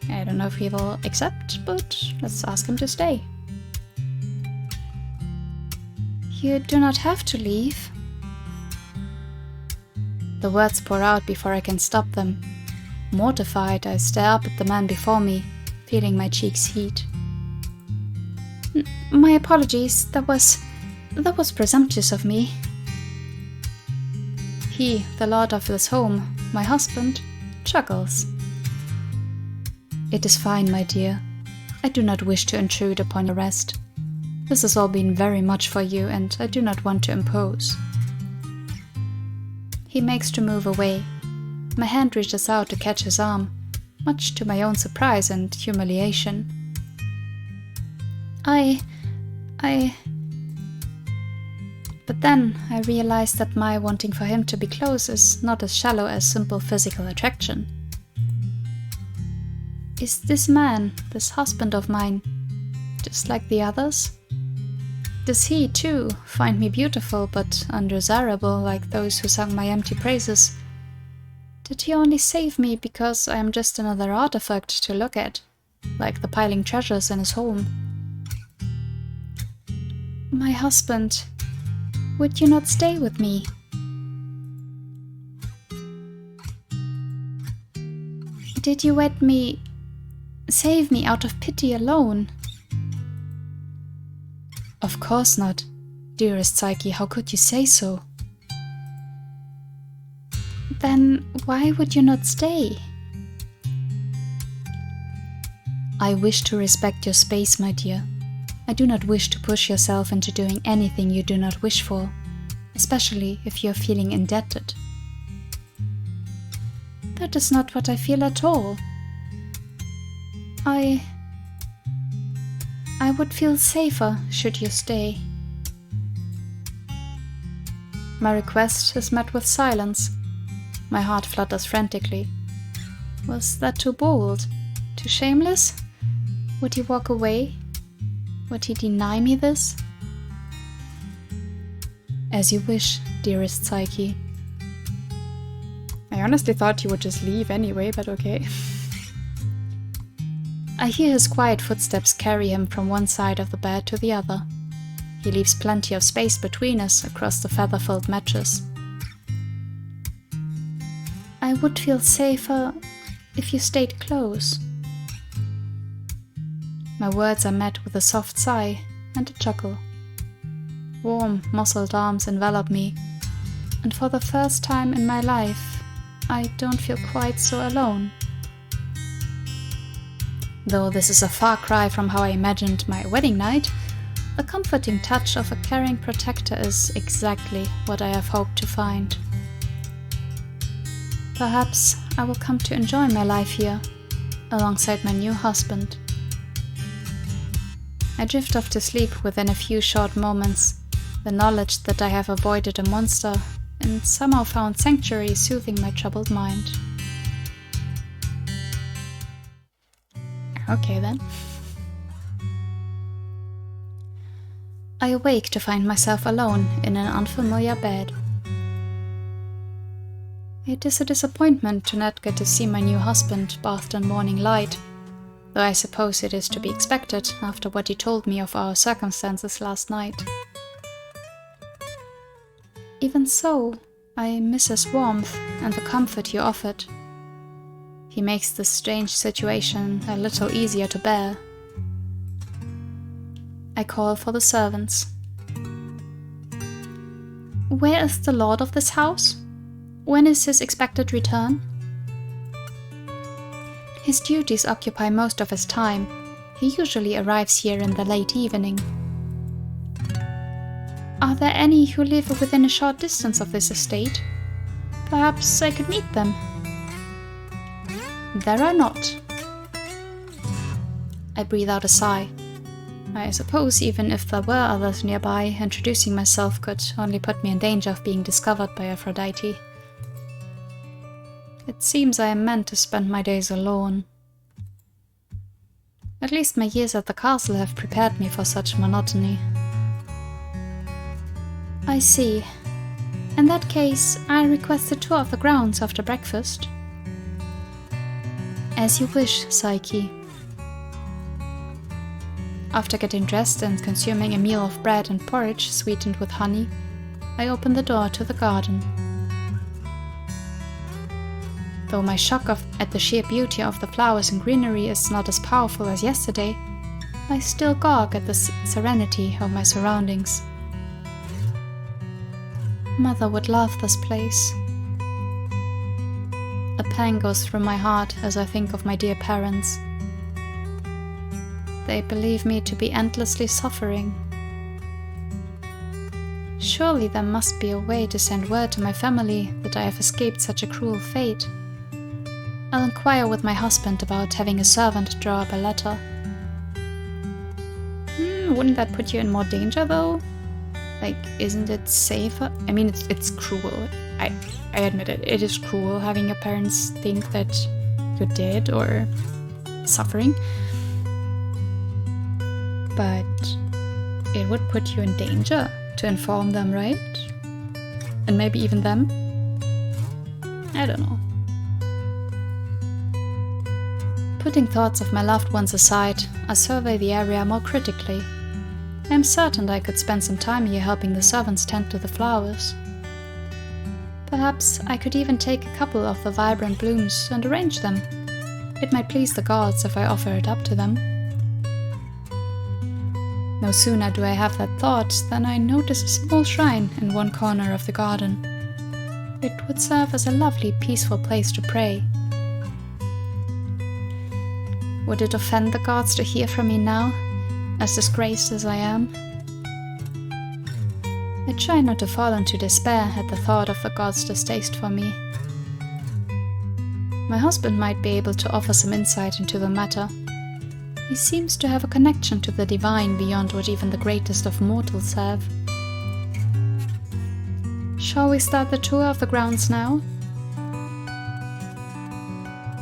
I don't know if he will accept, but let's ask him to stay. You do not have to leave. The words pour out before I can stop them. Mortified, I stare up at the man before me, feeling my cheeks heat. My apologies, that was presumptuous of me. He, the lord of this home, my husband, chuckles. It is fine, my dear. I do not wish to intrude upon your rest. This has all been very much for you, and I do not want to impose. He makes to move away. My hand reaches out to catch his arm, much to my own surprise and humiliation. But then I realized that my wanting for him to be close is not as shallow as simple physical attraction. Is this man, this husband of mine, just like the others? Does he, too, find me beautiful but undesirable like those who sung my empty praises? Did he only save me because I am just another artifact to look at, like the piling treasures in his home? My husband, would you not stay with me? Did you wed me, save me out of pity alone? Of course not. Dearest Psyche, how could you say so? Then why would you not stay? I wish to respect your space, my dear. I do not wish to push yourself into doing anything you do not wish for, especially if you are feeling indebted. That is not what I feel at all. I would feel safer should you stay. My request is met with silence. My heart flutters frantically. Was that too bold? Too shameless? Would he walk away? Would he deny me this? As you wish, dearest Psyche. I honestly thought he would just leave anyway, but okay. I hear his quiet footsteps carry him from one side of the bed to the other. He leaves plenty of space between us across the feather-filled mattress. I would feel safer if you stayed close. My words are met with a soft sigh and a chuckle. Warm, muscled arms envelop me, and for the first time in my life, I don't feel quite so alone. Though this is a far cry from how I imagined my wedding night, the comforting touch of a caring protector is exactly what I have hoped to find. Perhaps I will come to enjoy my life here, alongside my new husband. I drift off to sleep within a few short moments, the knowledge that I have avoided a monster and somehow found sanctuary soothing my troubled mind. Okay then. I awake to find myself alone in an unfamiliar bed. It is a disappointment to not get to see my new husband bathed in morning light, though I suppose it is to be expected after what he told me of our circumstances last night. Even so, I miss his warmth and the comfort he offered. He makes this strange situation a little easier to bear. I call for the servants. Where is the lord of this house? When is his expected return? His duties occupy most of his time. He usually arrives here in the late evening. Are there any who live within a short distance of this estate? Perhaps I could meet them. There are not. I breathe out a sigh. I suppose even if there were others nearby, introducing myself could only put me in danger of being discovered by Aphrodite. It seems I am meant to spend my days alone. At least my years at the castle have prepared me for such monotony. I see. In that case, I request a tour of the grounds after breakfast. As you wish, Psyche. After getting dressed and consuming a meal of bread and porridge sweetened with honey, I open the door to the garden. Though my shock at the sheer beauty of the flowers and greenery is not as powerful as yesterday, I still gawk at the serenity of my surroundings. Mother would love this place. A pang goes through my heart as I think of my dear parents. They believe me to be endlessly suffering. Surely there must be a way to send word to my family that I have escaped such a cruel fate. I'll inquire with my husband about having a servant draw up a letter. Wouldn't that put you in more danger though? Like, isn't it safer? I mean, it's cruel. I admit it. It is cruel having your parents think that you're dead or suffering. But it would put you in danger to inform them, right? And maybe even them? I don't know. Putting thoughts of my loved ones aside, I survey the area more critically. I am certain I could spend some time here helping the servants tend to the flowers. Perhaps I could even take a couple of the vibrant blooms and arrange them. It might please the gods if I offer it up to them. No sooner do I have that thought than I notice a small shrine in one corner of the garden. It would serve as a lovely, peaceful place to pray. Would it offend the gods to hear from me now, as disgraced as I am? I try not to fall into despair at the thought of the gods' distaste for me. My husband might be able to offer some insight into the matter. He seems to have a connection to the divine beyond what even the greatest of mortals have. Shall we start the tour of the grounds now?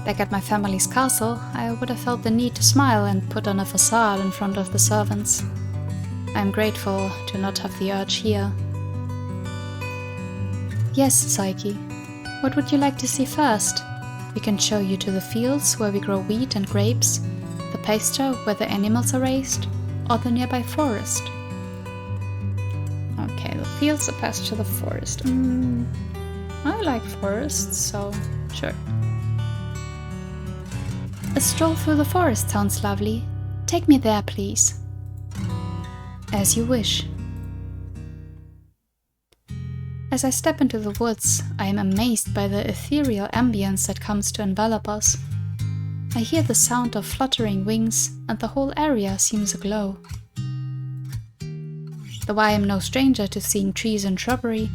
Back at my family's castle, I would have felt the need to smile and put on a facade in front of the servants. I am grateful to not have the urge here. Yes, Psyche. What would you like to see first? We can show you to the fields where we grow wheat and grapes, the pasture where the animals are raised, or the nearby forest. Okay, the fields, the pasture, the forest. I like forests, so sure. A stroll through the forest sounds lovely. Take me there, please. As you wish. As I step into the woods, I am amazed by the ethereal ambience that comes to envelop us. I hear the sound of fluttering wings, and the whole area seems aglow. Though I am no stranger to seeing trees and shrubbery,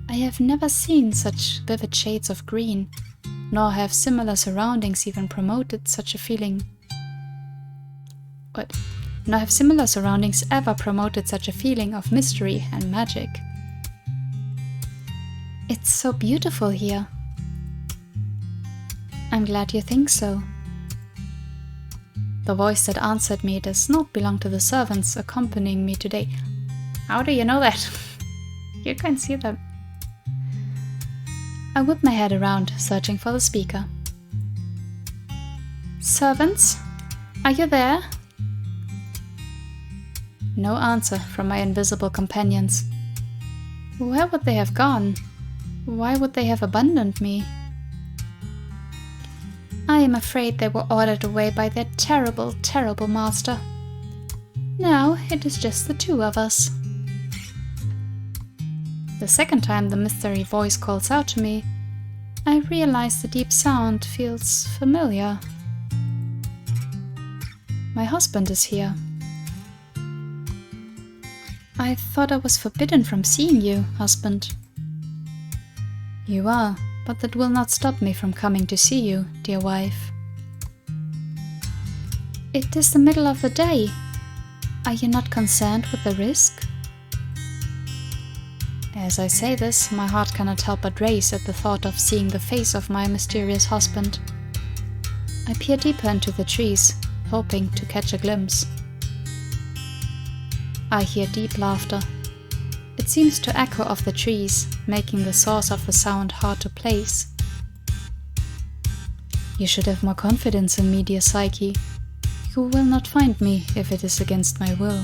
I have never seen such vivid shades of green, nor have similar surroundings even promoted such a feeling. Nor have similar surroundings ever promoted such a feeling of mystery and magic. It's so beautiful here. I'm glad you think so. The voice that answered me does not belong to the servants accompanying me today. How do you know that? You can see them. I whip my head around, searching for the speaker. Servants? Are you there? No answer from my invisible companions. Where would they have gone? Why would they have abandoned me? I am afraid they were ordered away by their terrible, terrible master. Now it is just the two of us. The second time the mystery voice calls out to me, I realize the deep sound feels familiar. My husband is here. I thought I was forbidden from seeing you, husband. You are, but that will not stop me from coming to see you, dear wife. It is the middle of the day. Are you not concerned with the risk? As I say this, my heart cannot help but race at the thought of seeing the face of my mysterious husband. I peer deeper into the trees, hoping to catch a glimpse. I hear deep laughter. It seems to echo off the trees, making the source of the sound hard to place. You should have more confidence in me, dear Psyche. You will not find me if it is against my will.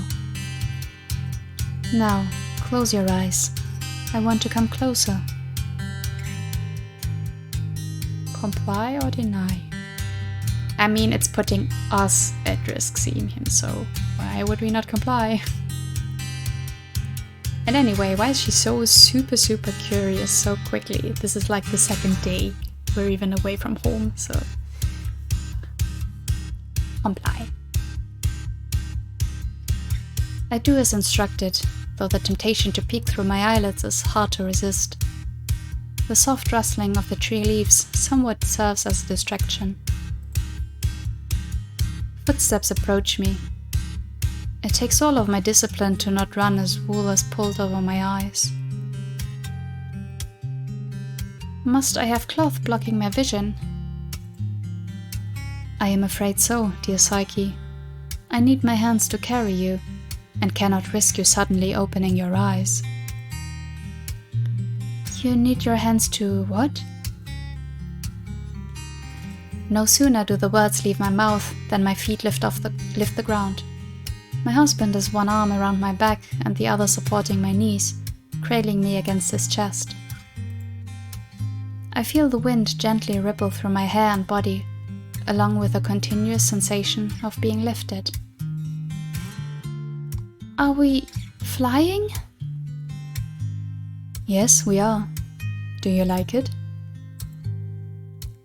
Now, close your eyes. I want to come closer. Comply or deny? I mean, it's putting us at risk seeing him, so why would we not comply? And anyway, why is she so super curious so quickly? This is like the second day we're even away from home, so comply. I do as instructed, though the temptation to peek through my eyelids is hard to resist. The soft rustling of the tree leaves somewhat serves as a distraction. Footsteps approach me. It takes all of my discipline to not run as wool is pulled over my eyes. Must I have cloth blocking my vision? I am afraid so, dear Psyche. I need my hands to carry you, and cannot risk you suddenly opening your eyes. You need your hands to what? No sooner do the words leave my mouth than my feet lift the ground. My husband has one arm around my back and the other supporting my knees, cradling me against his chest. I feel the wind gently ripple through my hair and body, along with a continuous sensation of being lifted. Are we flying? Yes, we are. Do you like it?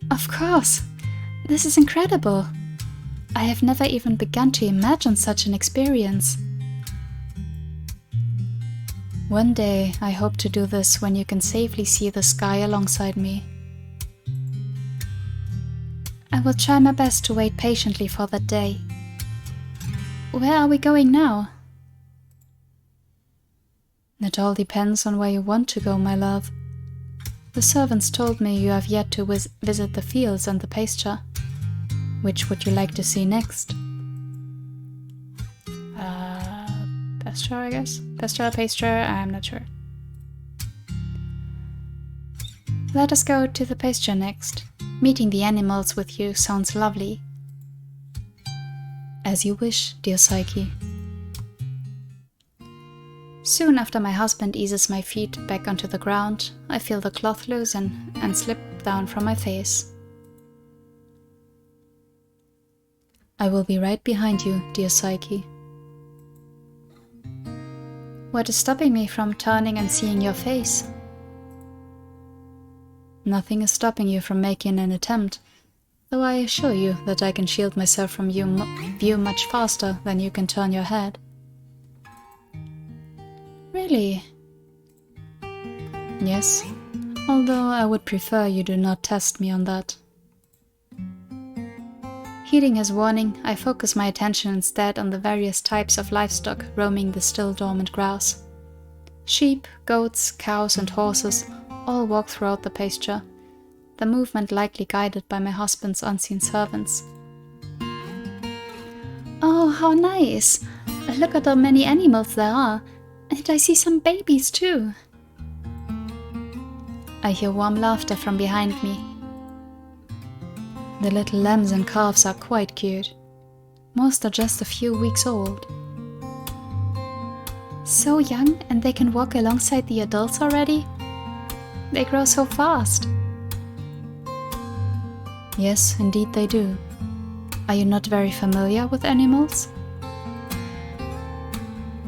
Of course! This is incredible! I have never even begun to imagine such an experience. One day I hope to do this when you can safely see the sky alongside me. I will try my best to wait patiently for that day. Where are we going now? It all depends on where you want to go, my love. The servants told me you have yet to visit the fields and the pasture. Which would you like to see next? Pasture, I guess? Pasture, I'm not sure. Let us go to the pasture next. Meeting the animals with you sounds lovely. As you wish, dear Psyche. Soon after my husband eases my feet back onto the ground, I feel the cloth loosen and slip down from my face. I will be right behind you, dear Psyche. What is stopping me from turning and seeing your face? Nothing is stopping you from making an attempt, though I assure you that I can shield myself from your view much faster than you can turn your head. Really? Yes, although I would prefer you do not test me on that. Heeding his warning, I focus my attention instead on the various types of livestock roaming the still dormant grass. Sheep, goats, cows and horses all walk throughout the pasture, the movement likely guided by my husband's unseen servants. Oh, how nice! Look at how many animals there are, and I see some babies too. I hear warm laughter from behind me. The little lambs and calves are quite cute. Most are just a few weeks old. So young, and they can walk alongside the adults already? They grow so fast. Yes, indeed they do. Are you not very familiar with animals?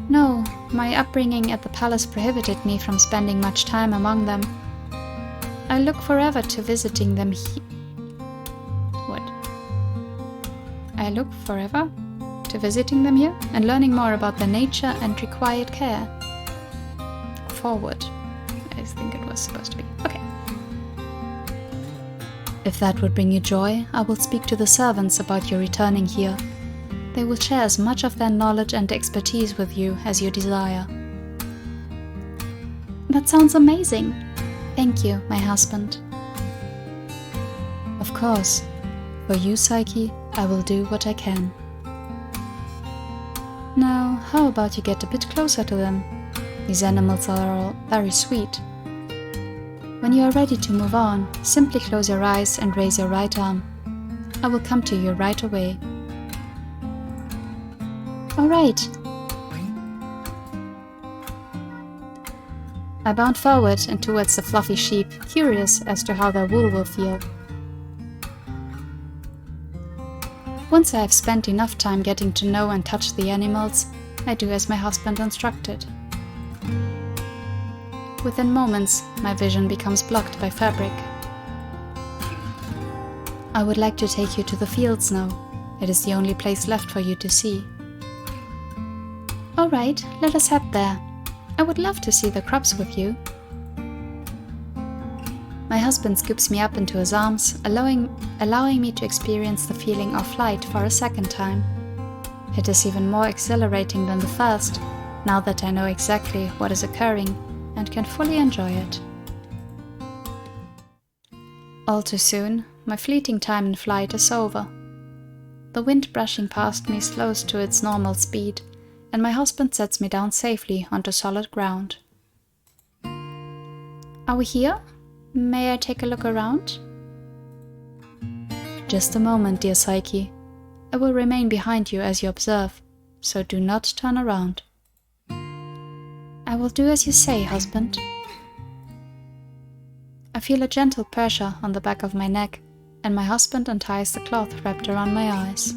No, my upbringing at the palace prohibited me from spending much time among them. I look forward to visiting them I look forever to visiting them here and learning more about their nature and required care. Forward, I think it was supposed to be. Okay. If that would bring you joy, I will speak to the servants about your returning here. They will share as much of their knowledge and expertise with you as you desire. That sounds amazing. Thank you, my husband. Of course. For you, Psyche, I will do what I can. Now, how about you get a bit closer to them? These animals are all very sweet. When you are ready to move on, simply close your eyes and raise your right arm. I will come to you right away. All right. I bound forward and towards the fluffy sheep, curious as to how their wool will feel. Once I have spent enough time getting to know and touch the animals, I do as my husband instructed. Within moments, my vision becomes blocked by fabric. I would like to take you to the fields now. It is the only place left for you to see. All right, let us head there. I would love to see the crops with you. My husband scoops me up into his arms, allowing me to experience the feeling of flight for a second time. It is even more exhilarating than the first, now that I know exactly what is occurring and can fully enjoy it. All too soon, my fleeting time in flight is over. The wind brushing past me slows to its normal speed, and my husband sets me down safely onto solid ground. Are we here? May I take a look around? Just a moment, dear Psyche. I will remain behind you as you observe, so do not turn around. I will do as you say, husband. I feel a gentle pressure on the back of my neck, and my husband unties the cloth wrapped around my eyes.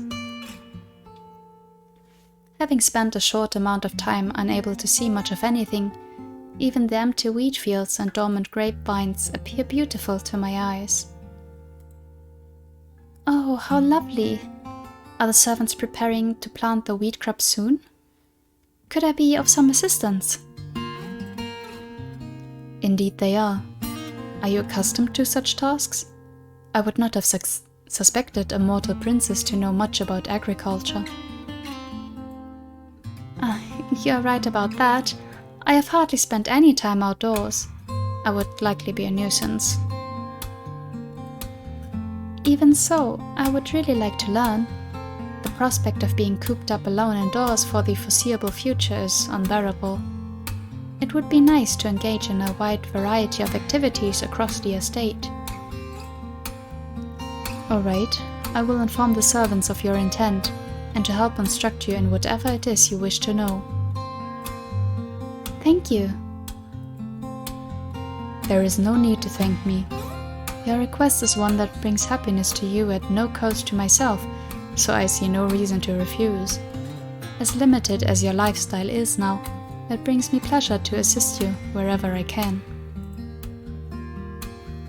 Having spent a short amount of time unable to see much of anything, even the empty wheat fields and dormant grapevines appear beautiful to my eyes. Oh, how lovely! Are the servants preparing to plant the wheat crop soon? Could I be of some assistance? Indeed they are. Are you accustomed to such tasks? I would not have suspected a mortal princess to know much about agriculture. You're right about that. I have hardly spent any time outdoors. I would likely be a nuisance. Even so, I would really like to learn. The prospect of being cooped up alone indoors for the foreseeable future is unbearable. It would be nice to engage in a wide variety of activities across the estate. All right, I will inform the servants of your intent, and to help instruct you in whatever it is you wish to know. Thank you. There is no need to thank me. Your request is one that brings happiness to you at no cost to myself, so I see no reason to refuse. As limited as your lifestyle is now, it brings me pleasure to assist you wherever I can.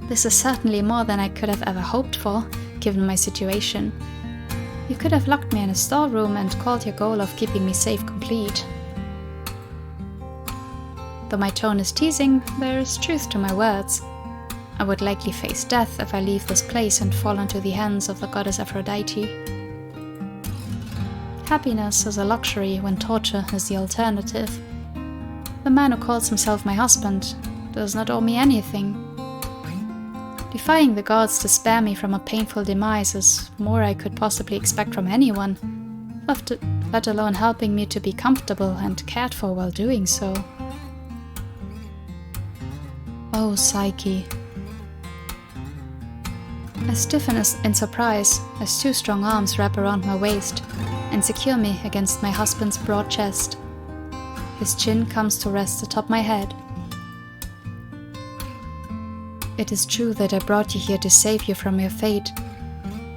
This is certainly more than I could have ever hoped for, given my situation. You could have locked me in a storeroom and called your goal of keeping me safe complete. Though my tone is teasing, there is truth to my words. I would likely face death if I leave this place and fall into the hands of the goddess Aphrodite. Happiness is a luxury when torture is the alternative. The man who calls himself my husband does not owe me anything. Defying the gods to spare me from a painful demise is more I could possibly expect from anyone, let alone helping me to be comfortable and cared for while doing so. Oh, Psyche. I stiffen in surprise as two strong arms wrap around my waist and secure me against my husband's broad chest. His chin comes to rest atop my head. It is true that I brought you here to save you from your fate,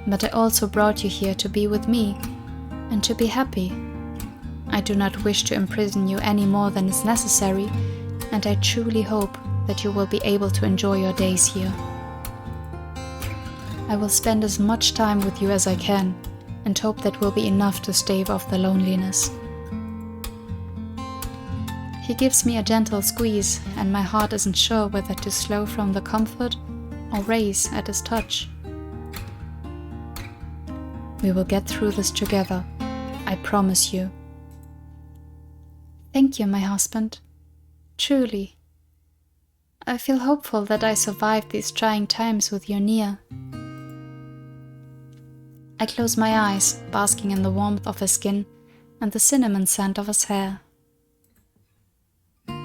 but I also brought you here to be with me and to be happy. I do not wish to imprison you any more than is necessary, and I truly hope that you will be able to enjoy your days here. I will spend as much time with you as I can, and hope that will be enough to stave off the loneliness. He gives me a gentle squeeze, and my heart isn't sure whether to slow from the comfort or race at his touch. We will get through this together, I promise you. Thank you, my husband. Truly. I feel hopeful that I survived these trying times with you near. I close my eyes, basking in the warmth of his skin and the cinnamon scent of his hair.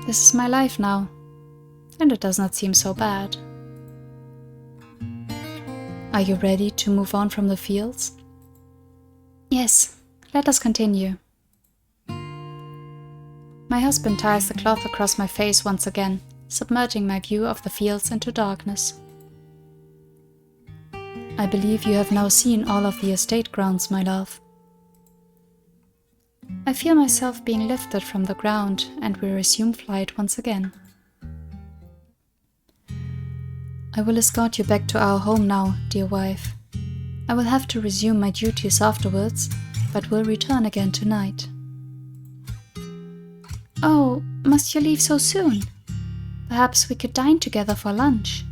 This is my life now, and it does not seem so bad. Are you ready to move on from the fields? Yes, let us continue. My husband ties the cloth across my face once again, submerging my view of the fields into darkness. I believe you have now seen all of the estate grounds, my love. I feel myself being lifted from the ground, and we resume flight once again. I will escort you back to our home now, dear wife. I will have to resume my duties afterwards, but will return again tonight. Oh, must you leave so soon? Perhaps we could dine together for lunch.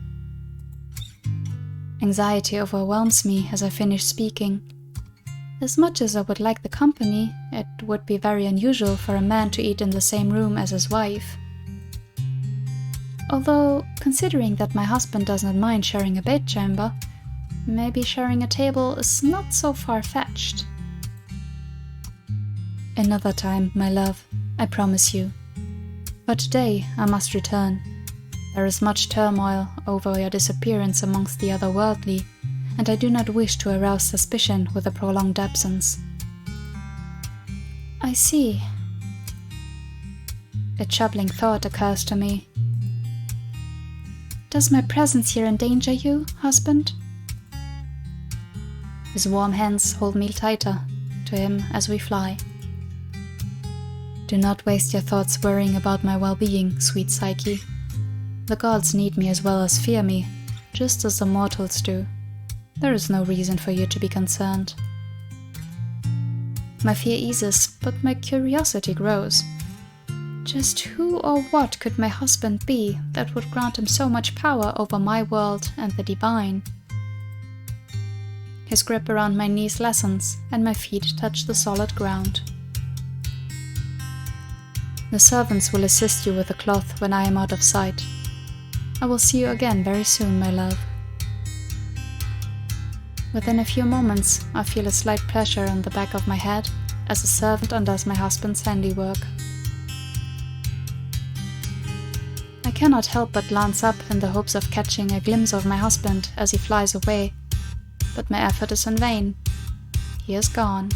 Anxiety overwhelms me as I finish speaking. As much as I would like the company, it would be very unusual for a man to eat in the same room as his wife. Although, considering that my husband does not mind sharing a bedchamber, maybe sharing a table is not so far-fetched. Another time, my love, I promise you. But today I must return. There is much turmoil over your disappearance amongst the otherworldly, and I do not wish to arouse suspicion with a prolonged absence. I see. A troubling thought occurs to me. Does my presence here endanger you, husband? His warm hands hold me tighter to him as we fly. Do not waste your thoughts worrying about my well-being, sweet Psyche. The gods need me as well as fear me, just as the mortals do. There is no reason for you to be concerned. My fear eases, but my curiosity grows. Just who or what could my husband be that would grant him so much power over my world and the divine? His grip around my knees lessens, and my feet touch the solid ground. The servants will assist you with the cloth when I am out of sight. I will see you again very soon, my love. Within a few moments, I feel a slight pressure on the back of my head as a servant undoes my husband's handiwork. cannot help but glance up in the hopes of catching a glimpse of my husband as he flies away, but my effort is in vain. He is gone.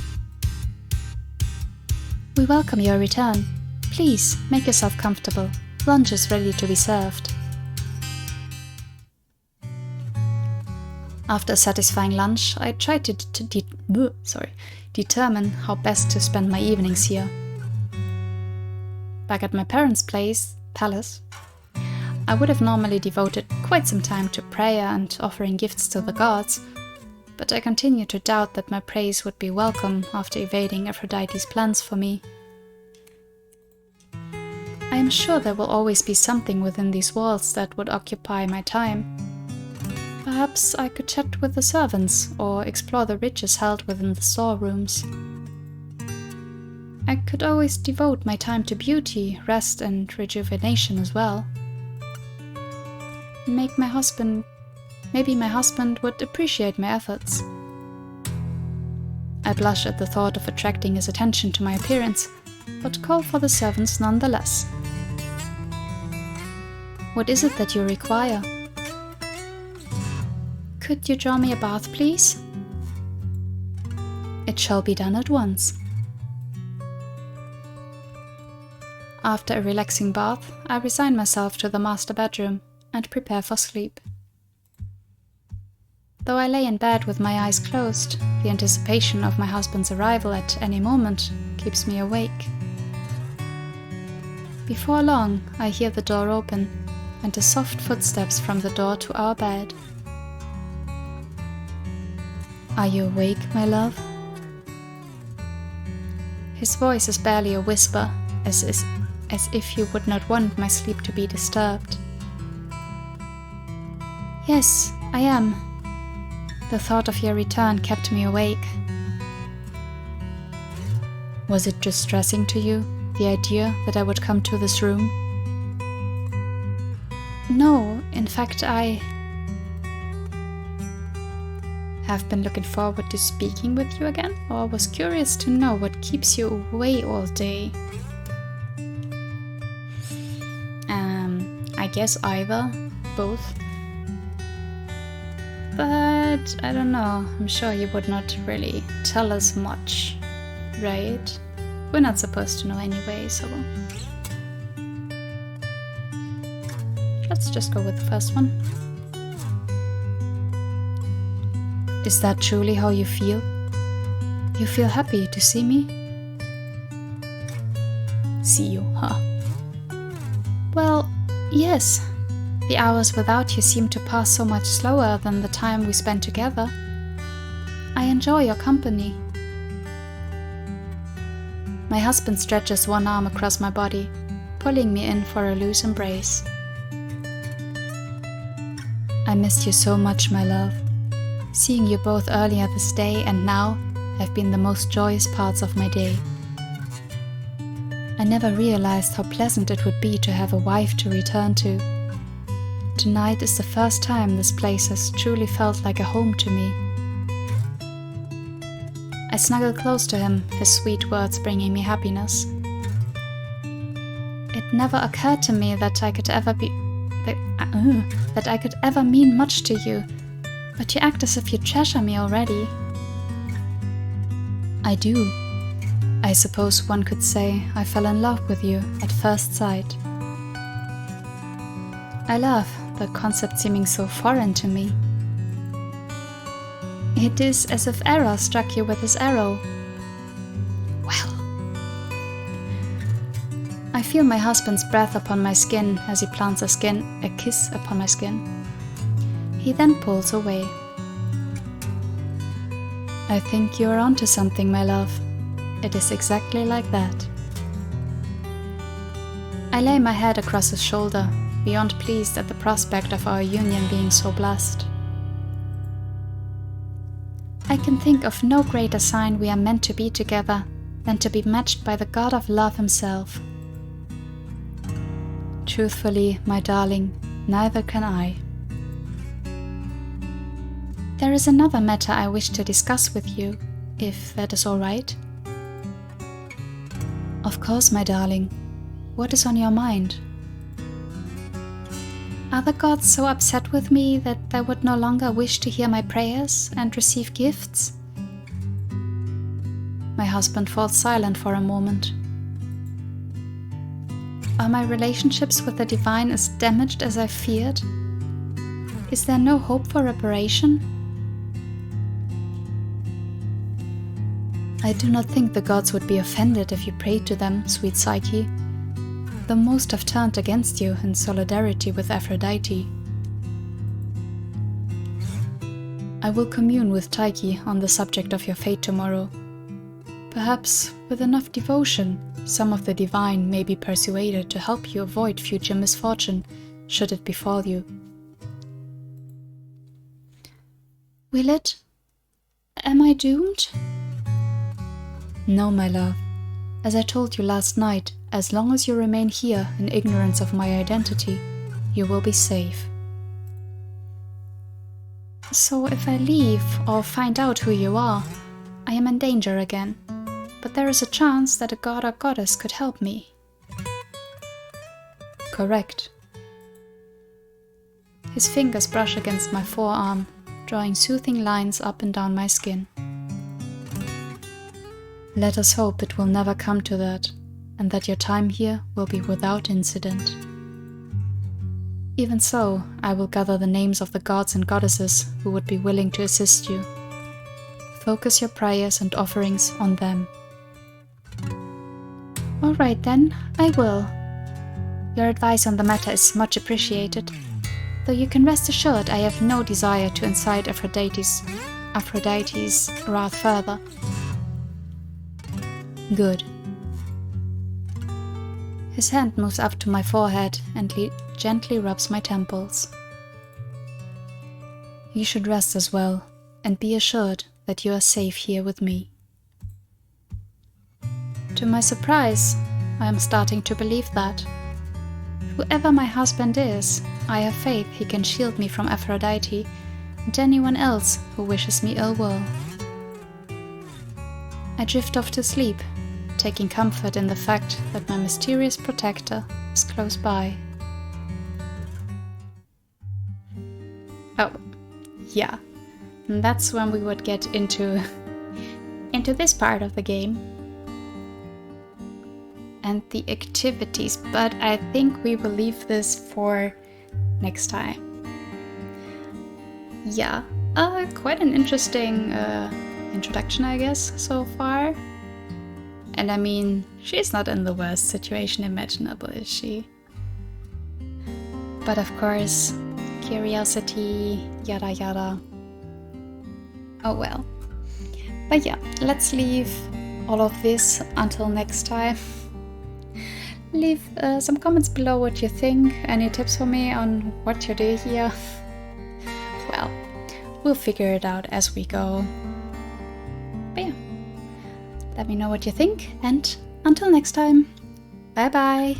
We welcome your return. Please, make yourself comfortable. Lunch is ready to be served. After a satisfying lunch, I tried to determine how best to spend my evenings here. Back at my parents' palace, I would have normally devoted quite some time to prayer and offering gifts to the gods, but I continue to doubt that my praise would be welcome after evading Aphrodite's plans for me. I am sure there will always be something within these walls that would occupy my time. Perhaps I could chat with the servants or explore the riches held within the storerooms. I could always devote my time to beauty, rest and rejuvenation as well. Maybe my husband would appreciate my efforts. I blush at the thought of attracting his attention to my appearance, but call for the servants nonetheless. What is it that you require? Could you draw me a bath, please? It shall be done at once. After a relaxing bath, I resign myself to the master bedroom and prepare for sleep. Though I lay in bed with my eyes closed, the anticipation of my husband's arrival at any moment keeps me awake. Before long, I hear the door open and the soft footsteps from the door to our bed. Are you awake, my love? His voice is barely a whisper, as if he would not want my sleep to be disturbed. Yes, I am. The thought of your return kept me awake. Was it distressing to you, the idea that I would come to this room? No, in fact, I have been looking forward to speaking with you again, or was curious to know what keeps you away all day. I guess either, both. But I don't know, I'm sure you would not really tell us much, right? We're not supposed to know anyway, so let's just go with the first one. Is that truly how you feel? You feel happy to see me? See you, huh? Well, yes. The hours without you seem to pass so much slower than the time we spend together. I enjoy your company. My husband stretches one arm across my body, pulling me in for a loose embrace. I missed you so much, my love. Seeing you both earlier this day and now have been the most joyous parts of my day. I never realized how pleasant it would be to have a wife to return to. Tonight is the first time this place has truly felt like a home to me. I snuggle close to him, his sweet words bringing me happiness. It never occurred to me that I could ever mean much to you, but you act as if you treasure me already. I do. I suppose one could say I fell in love with you at first sight. I laugh, the concept seeming so foreign to me. It is as if Eros struck you with his arrow. Well. I feel my husband's breath upon my skin as he plants a kiss upon my skin. He then pulls away. I think you are onto something, my love. It is exactly like that. I lay my head across his shoulder, beyond pleased at the prospect of our union being so blessed. I can think of no greater sign we are meant to be together than to be matched by the god of love himself. Truthfully, my darling, neither can I. There is another matter I wish to discuss with you, if that is all right. Of course, my darling. What is on your mind? Are the gods so upset with me that they would no longer wish to hear my prayers and receive gifts? My husband falls silent for a moment. Are my relationships with the divine as damaged as I feared? Is there no hope for reparation? I do not think the gods would be offended if you prayed to them, sweet Psyche. The most have turned against you in solidarity with Aphrodite. I will commune with Tyche on the subject of your fate tomorrow. Perhaps, with enough devotion, some of the divine may be persuaded to help you avoid future misfortune, should it befall you. Will it? Am I doomed? No, my love. As I told you last night, as long as you remain here in ignorance of my identity, you will be safe. So if I leave or find out who you are, I am in danger again. But there is a chance that a god or goddess could help me. Correct. His fingers brush against my forearm, drawing soothing lines up and down my skin. Let us hope it will never come to that, and that your time here will be without incident. Even so, I will gather the names of the gods and goddesses who would be willing to assist you. Focus your prayers and offerings on them. All right then, I will. Your advice on the matter is much appreciated, though you can rest assured I have no desire to incite Aphrodite's wrath further. Good. His hand moves up to my forehead and gently rubs my temples. You should rest as well, and be assured that you are safe here with me. To my surprise, I am starting to believe that. Whoever my husband is, I have faith he can shield me from Aphrodite and anyone else who wishes me ill will. I drift off to sleep, taking comfort in the fact that my mysterious protector is close by. Oh, yeah. And that's when we would get into this part of the game. And the activities, but I think we will leave this for next time. Yeah, quite an interesting introduction, I guess, so far. And I mean, she's not in the worst situation imaginable, is she? But of course, curiosity, yada yada. Oh well. But yeah, let's leave all of this until next time. Leave some comments below what you think, any tips for me on what to do here. Well, we'll figure it out as we go. But yeah, let me know what you think, and until next time, bye bye!